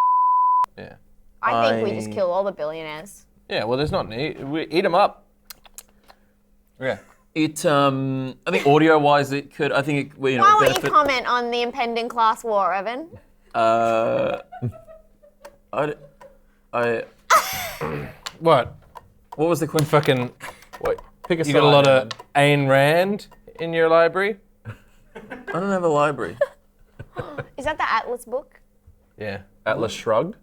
Yeah. I think we just I- kill all the billionaires. Yeah. Well, there's not need. We eat them up. Yeah. It, I think audio-wise, it could. I think it, you know, Why won't you benefit. comment on the impending class war, Evan? What? What was the question? Fucking. Wait. Pick a You got a lot of Ayn Rand in your library? I don't have a library. Is that the Atlas book? Yeah. Atlas Shrugged.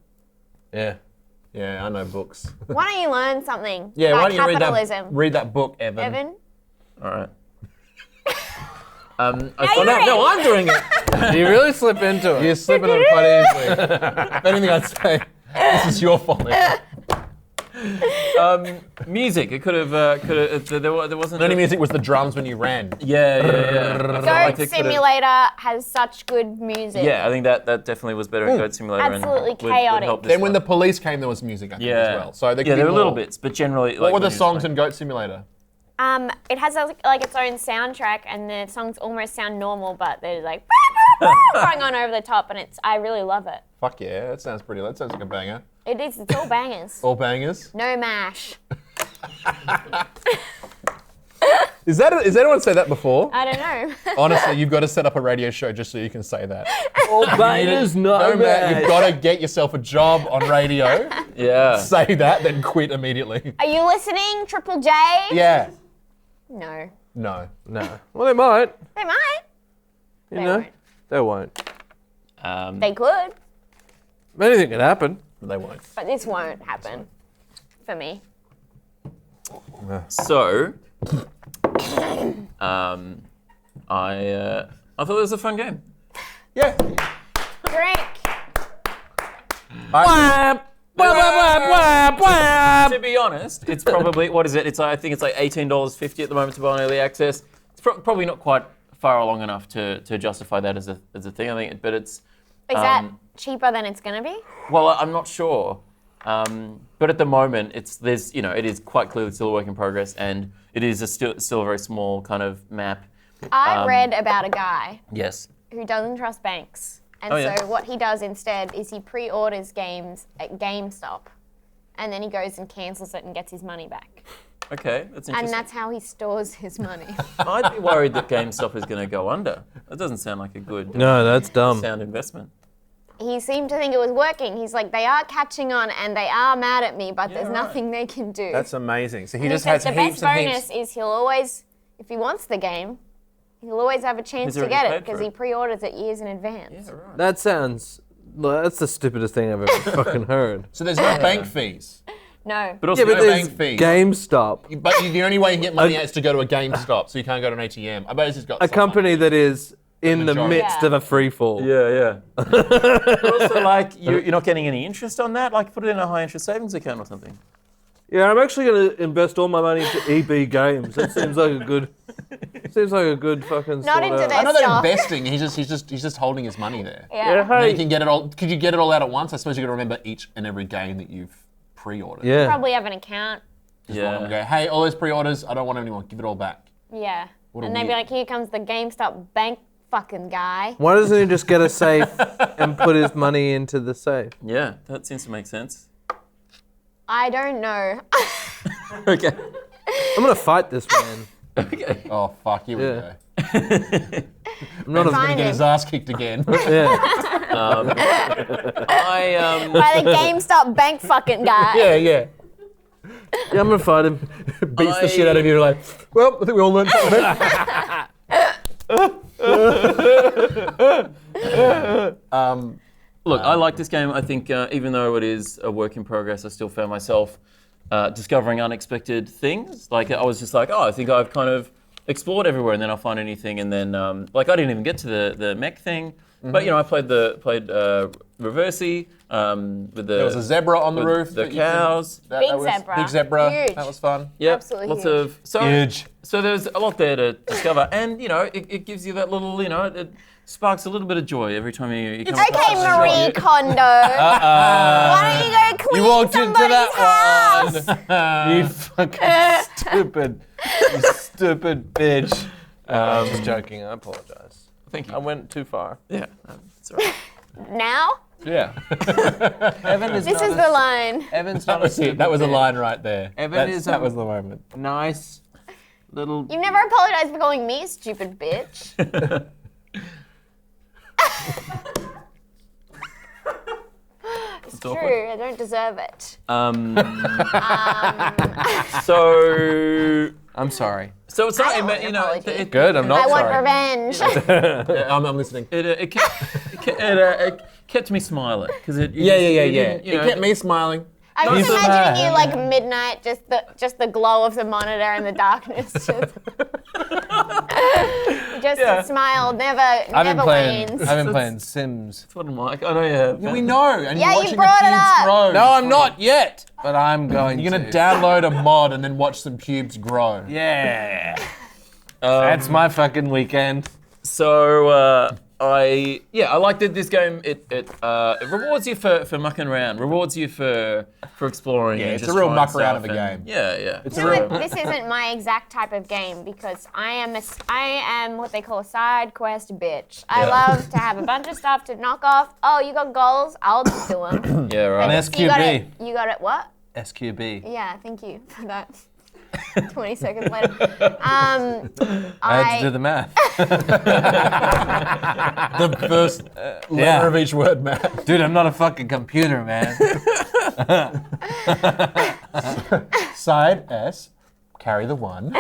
Yeah. Yeah, I know books. Why don't you learn something Yeah, about why don't you capitalism? read that book, Evan? Evan? All right. No, I'm doing it. You really slip into it. You're slipping on it quite easily. If anything, I'd say this is your fault. Evan. Music. It could have. There wasn't. The only music was the drums when you ran. Yeah. Goat Simulator has such good music. Yeah, I think that definitely was better in Goat Simulator. Absolutely and would chaotic. help this Then when one. the police came, there was music, I think, as well. So there could be there were little more. bits, but generally. What were the when you songs play- in Goat Simulator? It has like its own soundtrack, and the songs almost sound normal, but they're like going on over the top, and I really love it. Fuck yeah, that sounds pretty. That sounds like a banger. It is. It's all bangers. All bangers. No mash. Has anyone said that before? I don't know. Honestly, you've got to set up a radio show just so you can say that. All bangers, No, man, you've got to get yourself a job on radio. Yeah. Say that, then quit immediately. Are you listening, Triple J? Yeah. No. No. No. Well, they might. They might. You They know, won't. they won't. They could, Anything could happen. They won't. but this won't happen for me. So, I thought it was a fun game. Yeah. Drink. To be honest, it's probably what is it? I think it's like $18.50 at the moment to buy on early access. It's probably not quite far along enough to justify that as a thing. I think, but it's. Is that cheaper than it's gonna be? Well, I'm not sure. But at the moment, it is quite clearly still a work in progress, and it is still a very small kind of map. I read about a guy Yes. who doesn't trust banks. And Oh, yeah. so what he does instead is he pre-orders games at GameStop. And then he goes and cancels it and gets his money back. Okay, that's interesting. And that's how he stores his money. I'd be worried that GameStop is going to go under. That doesn't sound like a good No, that's dumb. sound investment. He seemed to think it was working. He's like, they are catching on and they are mad at me, but there's right. nothing they can do. That's amazing. So he And just said has the heaps best and bonus heaps. is he'll always, if he wants the game, he'll always have a chance He's to already get it paid for because it. he pre-orders it years in advance. Yeah, right. That's the stupidest thing I've ever fucking heard. So there's no bank fees. No. But also, Yeah, but no there's bank fees. GameStop, But the only way you can get money out is to go to a GameStop, so you can't go to an ATM. I bet he's got a company that is in the majority. midst Yeah. of a free fall. yeah. But also, like, you're not getting any interest on that. Like, put it in a high interest savings account or something. Yeah, I'm actually going to invest all my money into EB Games. That seems like a good fucking. Not sort into out. their I know they're stuff. investing. He's just holding his money there. Yeah. Yeah, And then you hey. can get it all. Could you get it all out at once? I suppose you got to remember each and every game that you've pre-ordered. Yeah. Probably have an account. Just want them to go, hey, all those pre-orders, I don't want anymore. Give it all back. Yeah. What a And they'd be weird- like, here comes the GameStop bank fucking guy. Why doesn't he just get a safe and put his money into the safe? Yeah, that seems to make sense. I don't know. Okay. I'm going to fight this man. Okay. Oh, fuck, here Yeah. we go. I'm not He's a. going to Find get his him. ass kicked again. Yeah. I By the GameStop bank fucking guy. yeah. Yeah, I'm going to fight him. Beats the shit out of you. Like, well, I think we all learned something. Look, I like this game. I think even though it is a work in progress, I still found myself discovering unexpected things. Like I was just like, oh, I think I've kind of explored everywhere, and then I'll find a new thing, and then like I didn't even get to the mech thing. But you know, I played Reversey with the There was a zebra on the with roof. the that you could- Big that was- zebra. Big zebra. Huge. That was fun. Yep, Absolutely lots huge. of Huge. So there's a lot there to discover, and you know, it gives you that little, you know, it sparks a little bit of joy every time you come across Okay, something. Marie Kondo. Why don't you go clean You walked into somebody's that house? You fucking stupid. You stupid bitch. I'm just joking. I apologize. Thank you. I went too far. Yeah, it's all right. Now? Yeah. Evan is This is the line. Evan's That was it. That was a line right there. Evan is that was the moment. nice little. You've never apologized for calling me a stupid bitch. It's awkward. true, I don't deserve it. So I'm sorry. it's not, I don't want you an know, apology. Good. I'm not I want sorry. revenge. I'm listening. it kept me smiling because it. Yeah. You know, It kept me smiling. I'm just Nice. imagining you like midnight, just the glow of the monitor and the darkness. Just Just Yeah. a smile never I've been wanes. playing Sims. That's what I'm like. I know you have. Yeah, we know. And Yeah, you're you watching brought the it pubes up. grow. No, I'm not yet, but I'm going You're to. gonna download a mod and then watch some pubes grow. Yeah. That's my fucking weekend. So I like that this game. It rewards you for mucking around, rewards you for exploring. Yeah, and it's just a real trying muck around stuff of a and- game. Yeah. It's You a know real. what? This isn't my exact type of game because I am what they call a side quest bitch. I love to have a bunch of stuff to knock off. Oh, you got goals? I'll just do them. Yeah, right. An SQB. You got it. What? SQB. Yeah, thank you for that. 20 seconds later. I had to do the math. The first letter of each word, Matt. Dude, I'm not a fucking computer, man. Side S, carry the 1.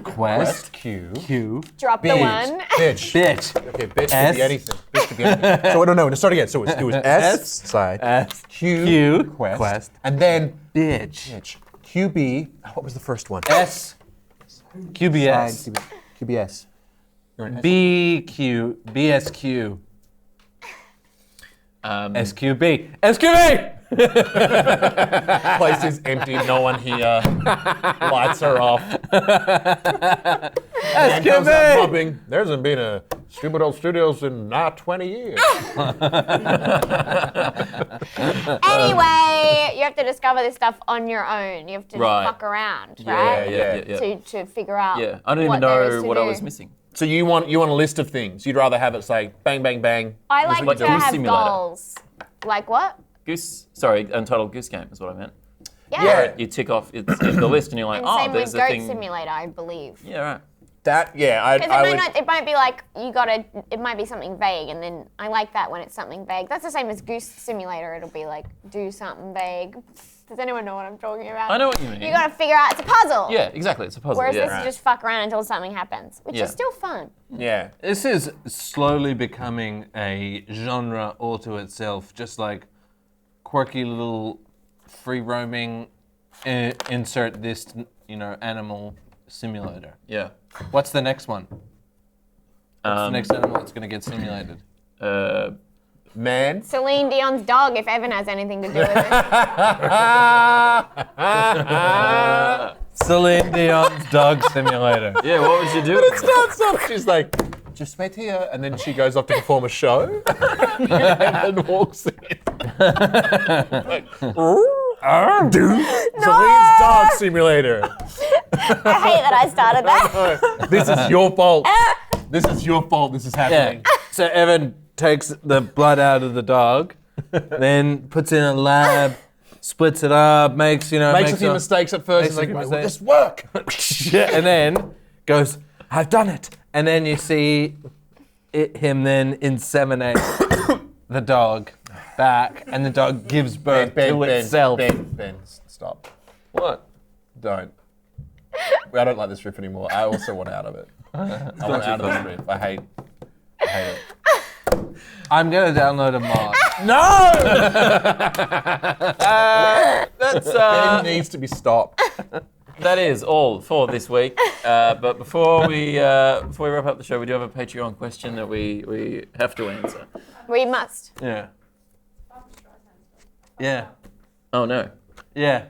Quest. Q. Q. Drop the Bitch. one. Bitch. Bitch. Okay, bitch S. could be anything. Bitch could be anything. So no, start again. So it was S, side, S. Q, Quest. quest, and then Bitch. bitch. QB. What was the first one? S. QBS. QBS. You're an S. BQ. BSQ. SQB. SQB! Place is empty. No one here. Lights are off. Man comes out mobbing. There hasn't been a Stupid Old Studios in not 20 years. Anyway, you have to discover this stuff on your own. You have to Right. fuck around, Yeah, right? yeah. To figure out. Yeah, I don't even what there is know to what I do. was missing. So you want a list of things. You'd rather have it say bang, bang, bang. I like like to Goose have Simulator. goals. Like what? Untitled Goose Game is what I meant. Yeah. You tick off it's the list and you're like, And oh, same there's with a Goat thing. Simulator, I believe. Yeah, right. That Because I would. it might be like it might be something vague, and then I like that when it's something vague. That's the same as Goose Simulator. It'll be like do something vague. Does anyone know what I'm talking about? I know what you mean. You gotta figure out it's a puzzle. Yeah, exactly. It's a puzzle. Whereas yeah. this is just fuck around until something happens, which Yeah. is still fun. Yeah. This is slowly becoming a genre all to itself, just like quirky little free roaming, insert this, animal simulator. Yeah. What's the next one? What's the next animal that's going to get simulated? Man. Celine Dion's dog, if Evan has anything to do with it. Celine Dion's dog simulator. Yeah, what would you do? Stop. She's like, just wait here. And then she goes off to perform a show and then walks in. Like, Celine's dog simulator. I hate that I started that. This is your fault. This is your fault. This is happening. So Evan takes the blood out of the dog, then puts it in a lab, splits it up, makes Makes a few mistakes at first. makes He's a like, few "Wait, will mistakes." this work? and then goes, I've done it. And then you see him then inseminate the dog back, and the dog gives birth to itself. Ben, stop. What? Don't. I don't like this riff anymore. I also want out of it. I want out of this riff. I hate it. I'm gonna download a mod. No! That's Ben needs to be stopped. that is all for this week. But before we wrap up the show, we do have a Patreon question that we have to answer. We must. Yeah. Yeah. Oh no. Yeah.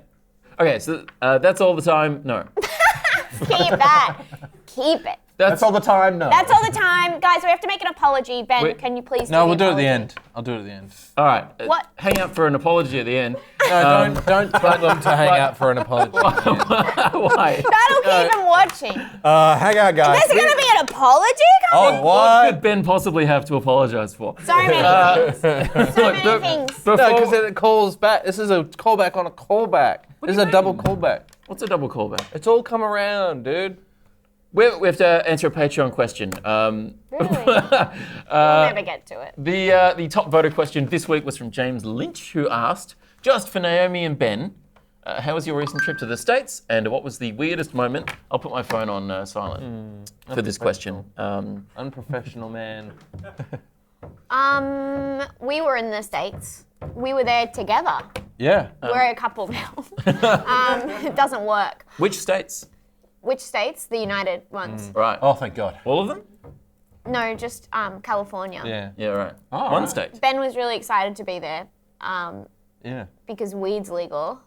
Okay, so that's all the time. No. Keep that. Keep it. That's all the time? No. That's all the time. Guys, we have to make an apology. Ben, Wait. can you please No, we'll the do it at the apology? end. I'll do it at the end. All right. What? Hang out for an apology at the end. No, don't tell them to hang out for an apology. Why? That'll keep them watching. hang on, guys. There's going to be an apology? Oh, What could what? Ben possibly have to apologize for? So many things. So many things. No, because it calls back. This is a callback on a callback. This is a double callback. What's a double callback? It's all come around, dude. We have to answer a Patreon question. Really? We'll never get to it. The top voted question this week was from James Lynch, who asked, just for Naomi and Ben, how was your recent trip to the States, and what was the weirdest moment? I'll put my phone on silent for this question. Unprofessional man. We were in the States. We were there together. Yeah. We're a couple now. It doesn't work. Which states? Which states? The United ones. Right. Oh, thank God. All of them? No, just California. Yeah. Yeah, right. Oh, One right. state. Ben was really excited to be there Yeah. because weed's legal.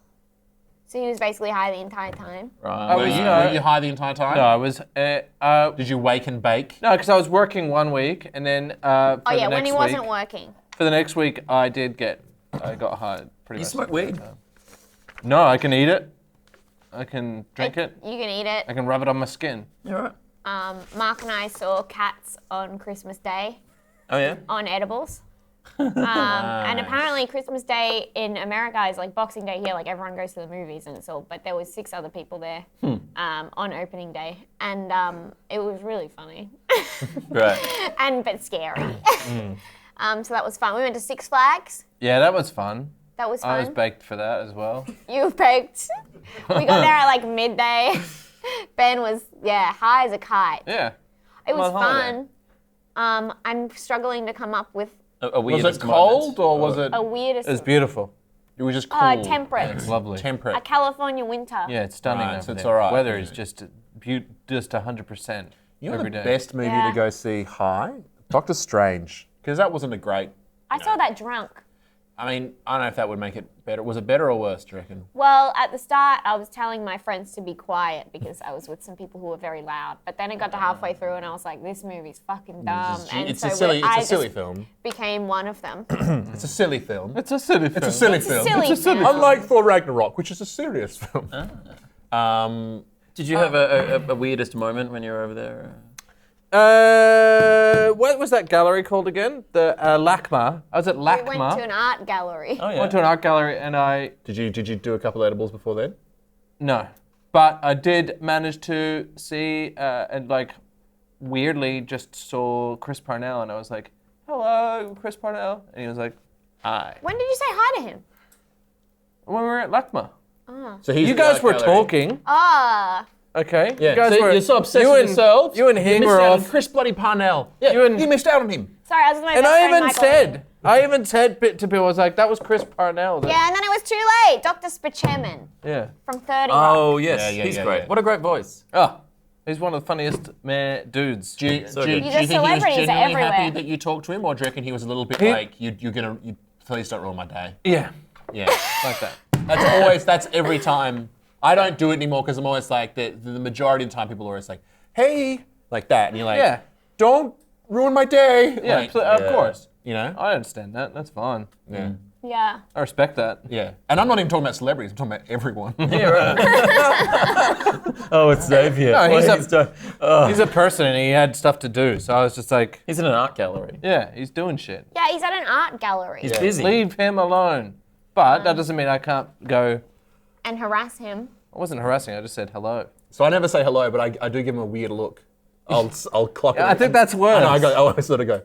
So he was basically high the entire time. Right. was, Were you high the entire time? No, I was. Did you wake and bake? No, because I was working 1 week, and then for Oh yeah, the when next he wasn't week, working. for the next week, I got high pretty You much. smoke weed? No, I can eat it. I can drink it. You can eat it. I can rub it on my skin. Yeah, right. Mark and I saw cats on Christmas Day Oh, yeah? on edibles. And apparently Christmas Day in America is like Boxing Day here, like everyone goes to the movies and it's all, but there was 6 other people there on opening day. And it was really funny. Right. But scary. So that was fun. We went to Six Flags. Yeah, that was fun. That was I was fun. baked for that as well. You baked. We got there at like midday. Ben was, high as a kite. Yeah. It was on holiday. fun. I'm struggling to come up with A Was weirdest it cold moment. or was it? a weirdest, It was beautiful. It was just cool. temperate. It's lovely. Temperate. A California winter. Yeah, it's stunning Right, over so it's there. all right. Weather is just just 100% You know every the day. best movie Yeah. to go see high? Doctor Strange. Because that wasn't a great. I saw that drunk. I mean, I don't know if that would make it better. Was it better or worse, do you reckon? Well, at the start, I was telling my friends to be quiet because I was with some people who were very loud. But then it got to halfway through and I was like, this movie's fucking dumb. And It's so a silly. I It's a silly just film. became one of them. It's a silly film. It's a silly film. It's a silly It's a film. silly film. Unlike Thor Ragnarok, which is a serious film. Did you have a weirdest moment when you were over there? What was that gallery called again? The LACMA. I was at We LACMA. went to an art gallery. Oh, yeah. Went to an art gallery and I Did you do a couple of edibles before then? no, but I did manage to see and like weirdly just saw Chris Parnell and I was like, hello, Chris Parnell, and he was like, hi. When did you say hi to him? When we were at LACMA, So he's you at the guys art were gallery. talking. Ah. Okay. Yeah. You guys So were, you're so obsessed you with and- yourselves. You and You him missed were out on off. Chris bloody Parnell. Yeah, You and- you missed out on him. Sorry, I was with my And best I friend even Michael. said to people, I was like, that was Chris Parnell. That- Yeah, and then it was too late. Dr. Spaceman Yeah. from 30 Rock. Oh, yes. Yeah, yeah, He's yeah, great. yeah. What a great voice. Oh, he's one of the funniest dudes. Do you So think good. he was The celebrities are genuinely happy everywhere. that you talked to him, or do you reckon he was a little bit He- like, you please don't ruin my day? Yeah, Yeah. like that. That's every time. I don't do it anymore because I'm always like, the majority of the time people are always like, hey, like that. And you're like, Yeah. don't ruin my day. Yeah, Like, of course. you know? I understand that. That's fine. Yeah. Yeah. I respect that. Yeah. And I'm not even talking about celebrities, I'm talking about everyone. Yeah, right. Oh, it's Xavier. No, What he's he's done. He's a person and he had stuff to do, so I was just like, He's in an art gallery. yeah, he's doing shit. Yeah, he's at an art gallery. He's busy. Leave him alone. But that doesn't mean I can't go. And harass him. I wasn't harassing. I just said hello. So I never say hello, but I do give him a weird look. I'll clock it. I think that's worse. I know, I sort of go. and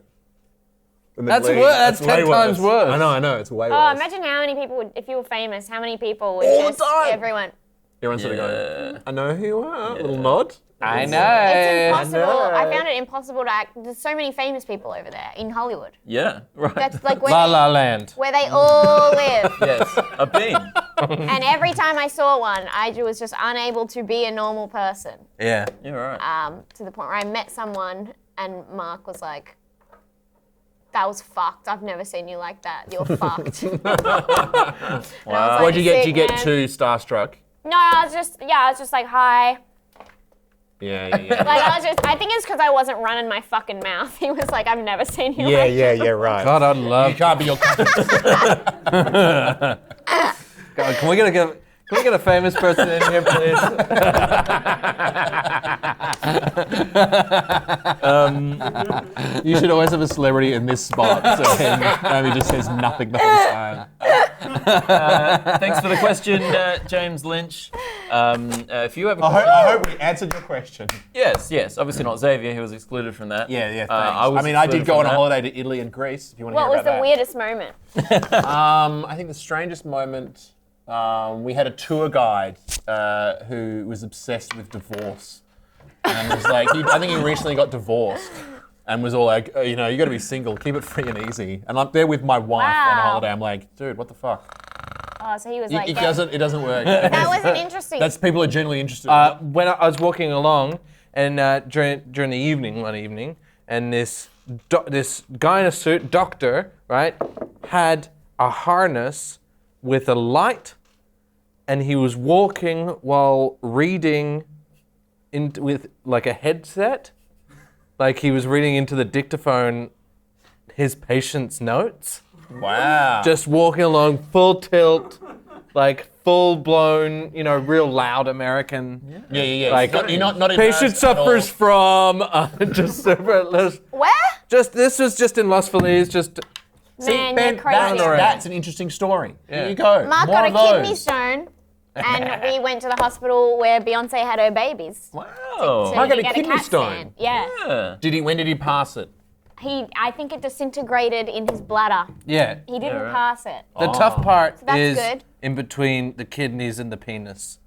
then That's leave. wor- that's 10 way times worse. I know, it's way Oh, worse. imagine how many people would, if you were famous, how many people would All the just, time. everyone. Everyone's sort of going, I know who you are. Little nod. I know. It's impossible. know. I found it impossible to act. There's so many famous people over there in Hollywood. Yeah, right. That's like where, La La Land. where they all live. Yes, I've been. And every time I saw one, I was just unable to be a normal person. Yeah. You're right. To the point where I met someone and Mark was like, that was fucked. I've never seen you like that. You're fucked. Wow. What'd you get? Did you Sick, get man. too starstruck? No, I was just like, hi. Yeah. Like, I think it's because I wasn't running my fucking mouth. He was like, I've never seen you like yeah, right. God, I'd You love. can't be your God, can we get a famous person in here, please? You should always have a celebrity in this spot, so then Naomi just says nothing the whole time. Thanks for the question, James Lynch. If you have a I hope we answered your question. yes, obviously not Xavier. He was excluded from that. Yeah, thanks. was I did excluded go on from a that. holiday to Italy and Greece, if you want to What hear was about the that. weirdest moment? I think the strangest moment, we had a tour guide who was obsessed with divorce. And was like, I think he recently got divorced and was all like, you got to be single, keep it free and easy. And I'm there with my wife on a Wow. holiday. I'm like, dude, what the fuck? Oh, so he was like, It doesn't work. that wasn't interesting. That's people are genuinely interested. When I was walking along, and during the evening, one evening, and this guy in a suit, doctor, right, had a harness with a light, and he was walking while reading with like a headset, like he was reading into the dictaphone his patient's notes. Wow. Just walking along, full tilt, like full blown, real loud American. Yeah. Like, you're not patient embarrassed at all. suffers from just Where? this was just in Los Feliz, just Man, Ben, you're crazy. that's an interesting story. Yeah. Here you go. Mark More got a of those. kidney stone, and we went to the hospital where Beyonce had her babies. Wow. So Mark he got a could get kidney CAT stone? scan. Yeah. Yeah. When did he pass it? I think it disintegrated in his bladder. yeah. He didn't right. pass it. The tough part that's is good. in between the kidneys and the penis.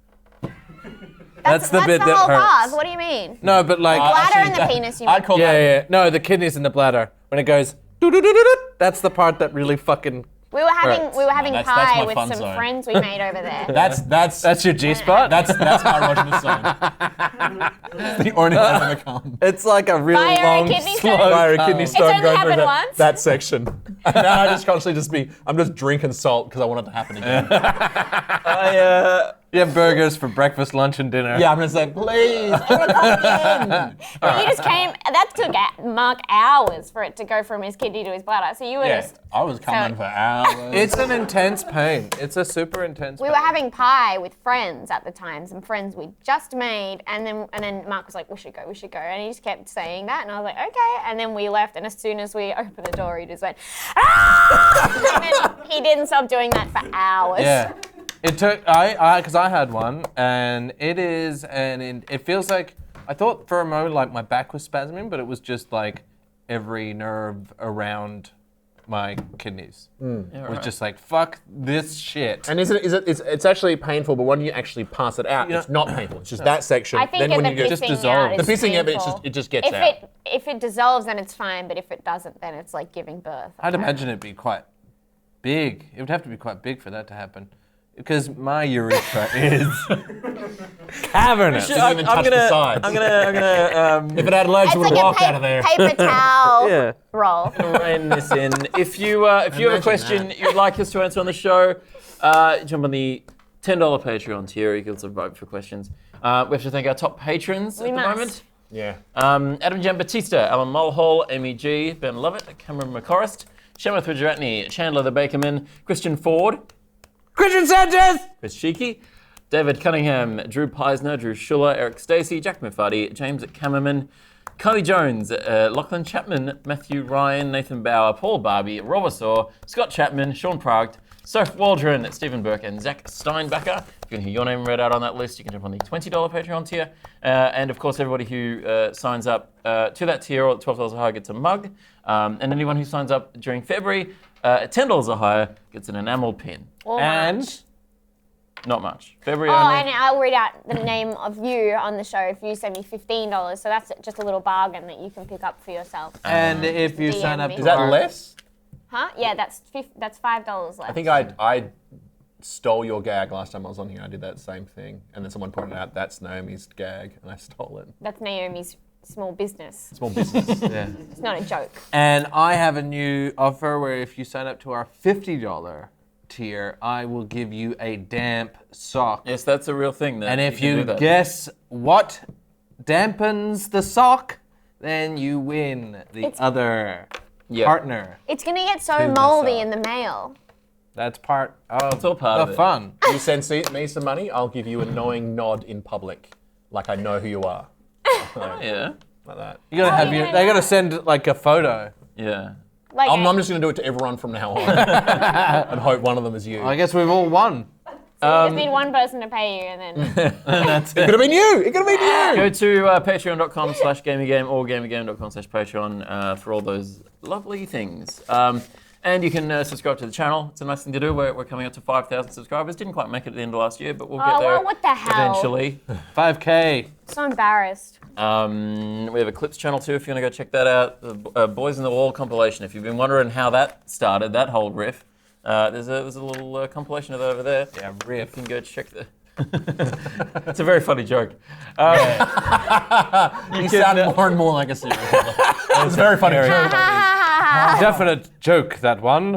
That's the bit the that whole hurts. path. What do you mean? No, but like Bladder and the penis, you mean? I'd call yeah, that. yeah. No, the kidneys and the bladder. When it goes doo-doo-doo-doo-doo, that's the part that really fucking. We were having that's pie my with fun some zone. friends we made over there. That's your G spot. That's my erogenous zone. The only one in the cum. It's like a really Fire a long, kidney slow. stone? Fire a kidney stone only going through happened once. that section. And now I just constantly I'm just drinking salt because I want it to happen again. You have burgers for breakfast, lunch, and dinner. Yeah, I'm gonna say, please, I want to come again. But you just came. That took Mark hours for it to go from his kidney to his bladder. So you were just. I was coming for hours. It's an intense pain. It's a super intense We pain. were having pie with friends at the time, some friends we just made, and then Mark was like, we should go, and he just kept saying that, and I was like, okay, and then we left, and as soon as we opened the door, he just went, ah! And then he didn't stop doing that for hours. Yeah. It took, because I had one, and it feels like, I thought for a moment like my back was spasming, but it was just like every nerve around my kidneys. It was just like, fuck this shit. And it's actually painful, but when you actually pass it out, it's not painful. It's just that section. I think then when the you go, just pissing dissolve. out The is pissing out, painful. it just gets out. If it dissolves, then it's fine, but if it doesn't, then it's like giving birth. I'd imagine it'd be quite big. It would have to be quite big for that to happen. Because my urethra is cavernous. Doesn't even touch the sides. I'm gonna If it had legs, It's it would like walk a out of there. paper towel Yeah. roll. rein this in. If you have a question you'd like us to answer on the show, jump on the $10 Patreon tier. You can also vote for questions. We have to thank our top patrons at the must. moment. Yeah. Adam Giambattista, Alan Mulhall, Amy G, Ben Lovett, Cameron McCorrist, Shema Thwijaratney, Chandler the Bakerman, Christian Ford, Christian Sanchez! Chris Sheeky, David Cunningham, Drew Peisner, Drew Schuller, Eric Stacey, Jack Mufati, James Kammerman, Kylie Jones, Lachlan Chapman, Matthew Ryan, Nathan Bauer, Paul Barbie, Rob Asor, Scott Chapman, Sean Pragt, Soph Waldron, Stephen Burke, and Zach Steinbacher. If you want to hear your name read out on that list, you can jump on the $20 Patreon tier. And of course, everybody who signs up to that tier or $12 or higher gets a mug. And anyone who signs up during February at $10 or higher gets an enamel pin. Or And much. Not much. February Oh, only. and I'll read out the name of you on the show if you send me $15. So that's just a little bargain that you can pick up for yourself. if you DM sign up me. to Is that our- less? Huh? Yeah, that's $5 left. I think I stole your gag last time I was on here. I did that same thing. And then someone pointed out that's Naomi's gag, and I stole it. That's Naomi's small business. Small business. Yeah. It's not a joke. And I have a new offer where if you sign up to our $50 tier, I will give you a damp sock. Yes, that's a real thing. That And if can you do that. guess what dampens the sock, then you win the other Yeah. partner. It's going to get so Who moldy messed in the mail. That's part of It's all part the of it. fun. You send me some money, I'll give you a knowing nod in public. Like I know who you are. Yeah. Like that. You gotta have you're your. gonna They know. gotta send like a photo. Yeah. Like I'm just going to do it to everyone from now on. And hope one of them is you. I guess we've all won. you just need one person to pay you, and then It could have been you. It could have been you. Go to patreon.com/gamergame or gamergame.com/Patreon for all those lovely things. And you can subscribe to the channel. It's a nice thing to do. We're coming up to 5,000 subscribers. Didn't quite make it at the end of last year, but we'll get Oh, there well, what the hell? eventually. 5K. so embarrassed. We have a clips channel too if you want to go check that out. The Boys in the Wall compilation. If you've been wondering how that started, that whole riff, there's a little compilation of it over there. Yeah, You riff. can go check It's a very funny joke. You sound more and more like a serial killer. It's a very funny joke. Definite joke, that one.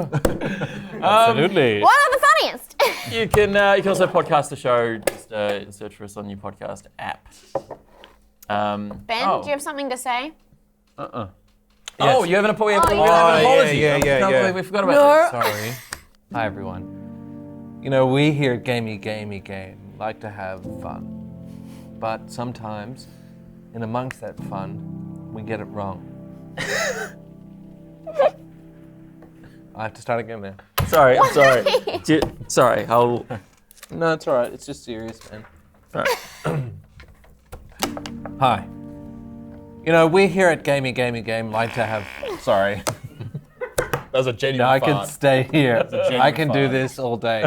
Absolutely. What are the funniest? You can also podcast the show. Just search for us on your podcast app. Ben, do you have something to say? Oh, you have an apology. yeah. Can't believe we forgot about this. Sorry. Hi, everyone. You know, we here at Gamey like to have fun. But sometimes, in amongst that fun, we get it wrong. I have to start again now. Sorry, I'm sorry. Sorry, I'll... No, it's all right. It's just serious, man. Sorry. Hi. You know, we here at Gamey like to have... Sorry. That was a genuine I fart. could stay here. genuine I can do fart. this all day.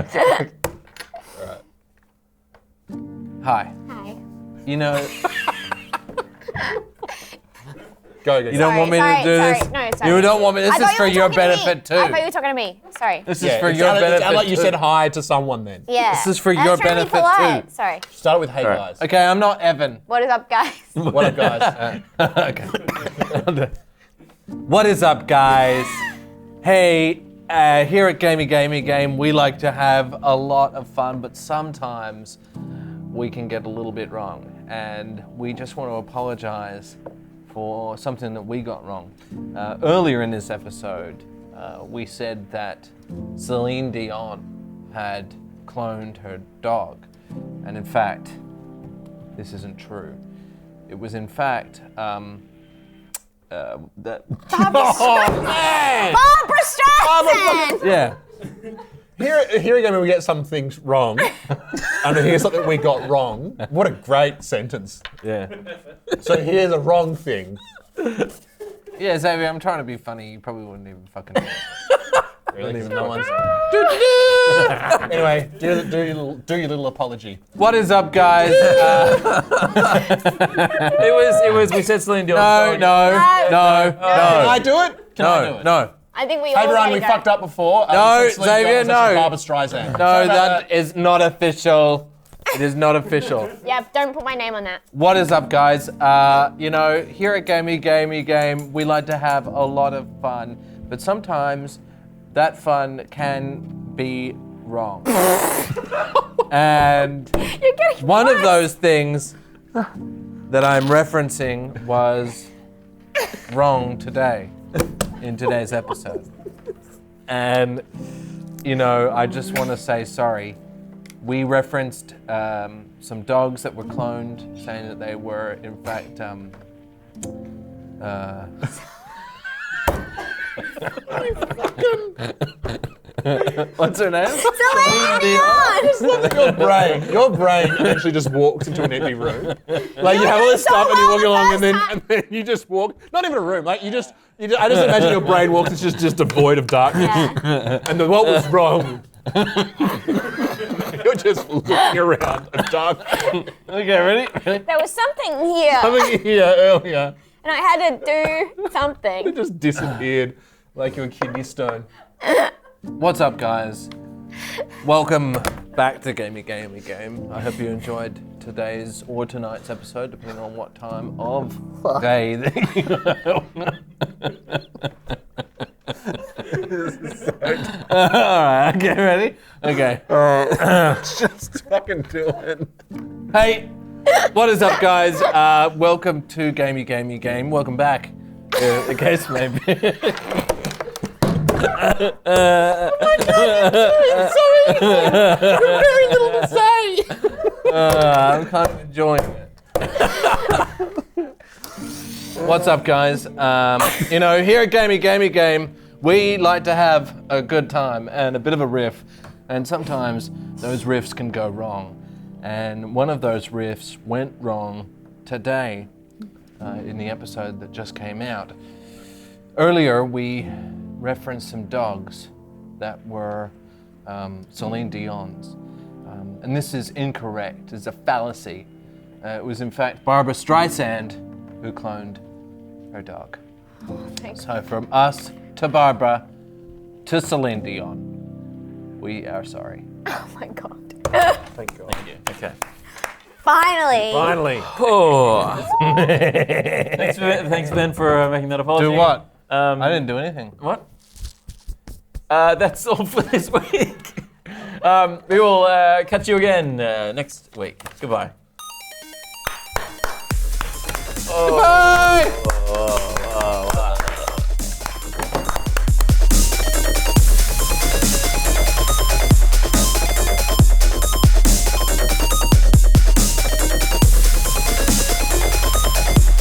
Hi. Hi. You know, Go. you don't want me to do this? No, sorry. You don't want me. This I is thought you for were your talking to me. benefit too. I thought you were talking to me. Sorry. This is for your It benefit. sounded like you too. said hi to someone then. Yeah. This is for I was your trying to be benefit polite. too. Sorry. Start with hey Sorry. guys. Okay, I'm not Evan. What is up, guys? What up, guys? Okay. What is up, guys? Hey, here at Gamey, we like to have a lot of fun, but sometimes we can get a little bit wrong. And we just want to apologize for something that we got wrong. Earlier in this episode, we said that Celine Dion had cloned her dog. And in fact, this isn't true. It was in fact, that... Barbara Streisand! Yeah. Here again, we get some things wrong, and here's something we got wrong. What a great sentence. Yeah. So here's a wrong thing. Yeah, Xavier, I'm trying to be funny. You probably wouldn't even fucking know. Really? No one's... Anyway, do your little apology. What is up, guys? It was. We said Celine Dion. No. Can I do it? Can I do it? No. I think we Hey, all Brian, gotta we go. fucked up before. No, We said Celine Xavier, Dion was actually no. Barbara Streisand. No, Sorry about that is not official. It is not official. Yeah, don't put my name on that. What is up, guys? You know, here at Gamey, we like to have a lot of fun, but sometimes that fun can be wrong. And You're getting one of worse. those things that I'm referencing was wrong today, in today's episode. And, you know, I just want to say sorry. We referenced some dogs that were cloned, saying that they were, in fact, what's her name? Celine Dion! Your brain actually just walks into an empty room. Like you have all this so stuff and you well walk the along first and then you just walk, not even a room, like I just imagine your brain walks, it's just devoid of darkness. Yeah. And then what was wrong? You're just looking around a dark room. Okay, ready? There was something here, Coming here earlier, and I had to do something. it just disappeared like your kidney stone. What's up, guys? Welcome back to Gamey. I hope you enjoyed today's or tonight's episode, depending on what time of day that Alright, okay, ready? Okay. Just fucking do it. Hey, what is up, guys? Welcome to Gamey. Welcome back. The case may be. Very little to say. I'm kind of enjoying it. What's up, guys? You know, here at Gamey, we like to have a good time and a bit of a riff, and sometimes those riffs can go wrong. And one of those riffs went wrong today in the episode that just came out. Earlier, we referenced some dogs that were Celine Dion's. And this is incorrect. It's a fallacy. It was, in fact, Barbara Streisand who cloned her dog. So from us to Barbara to Celine Dion, we are sorry. Oh my god. Thank God. Thank you. Okay. Finally. Finally. Oh. Thanks, Ben, for making that apology. Do what? I I didn't do anything. What? That's all for this week. We will catch you again next week. Goodbye. Goodbye.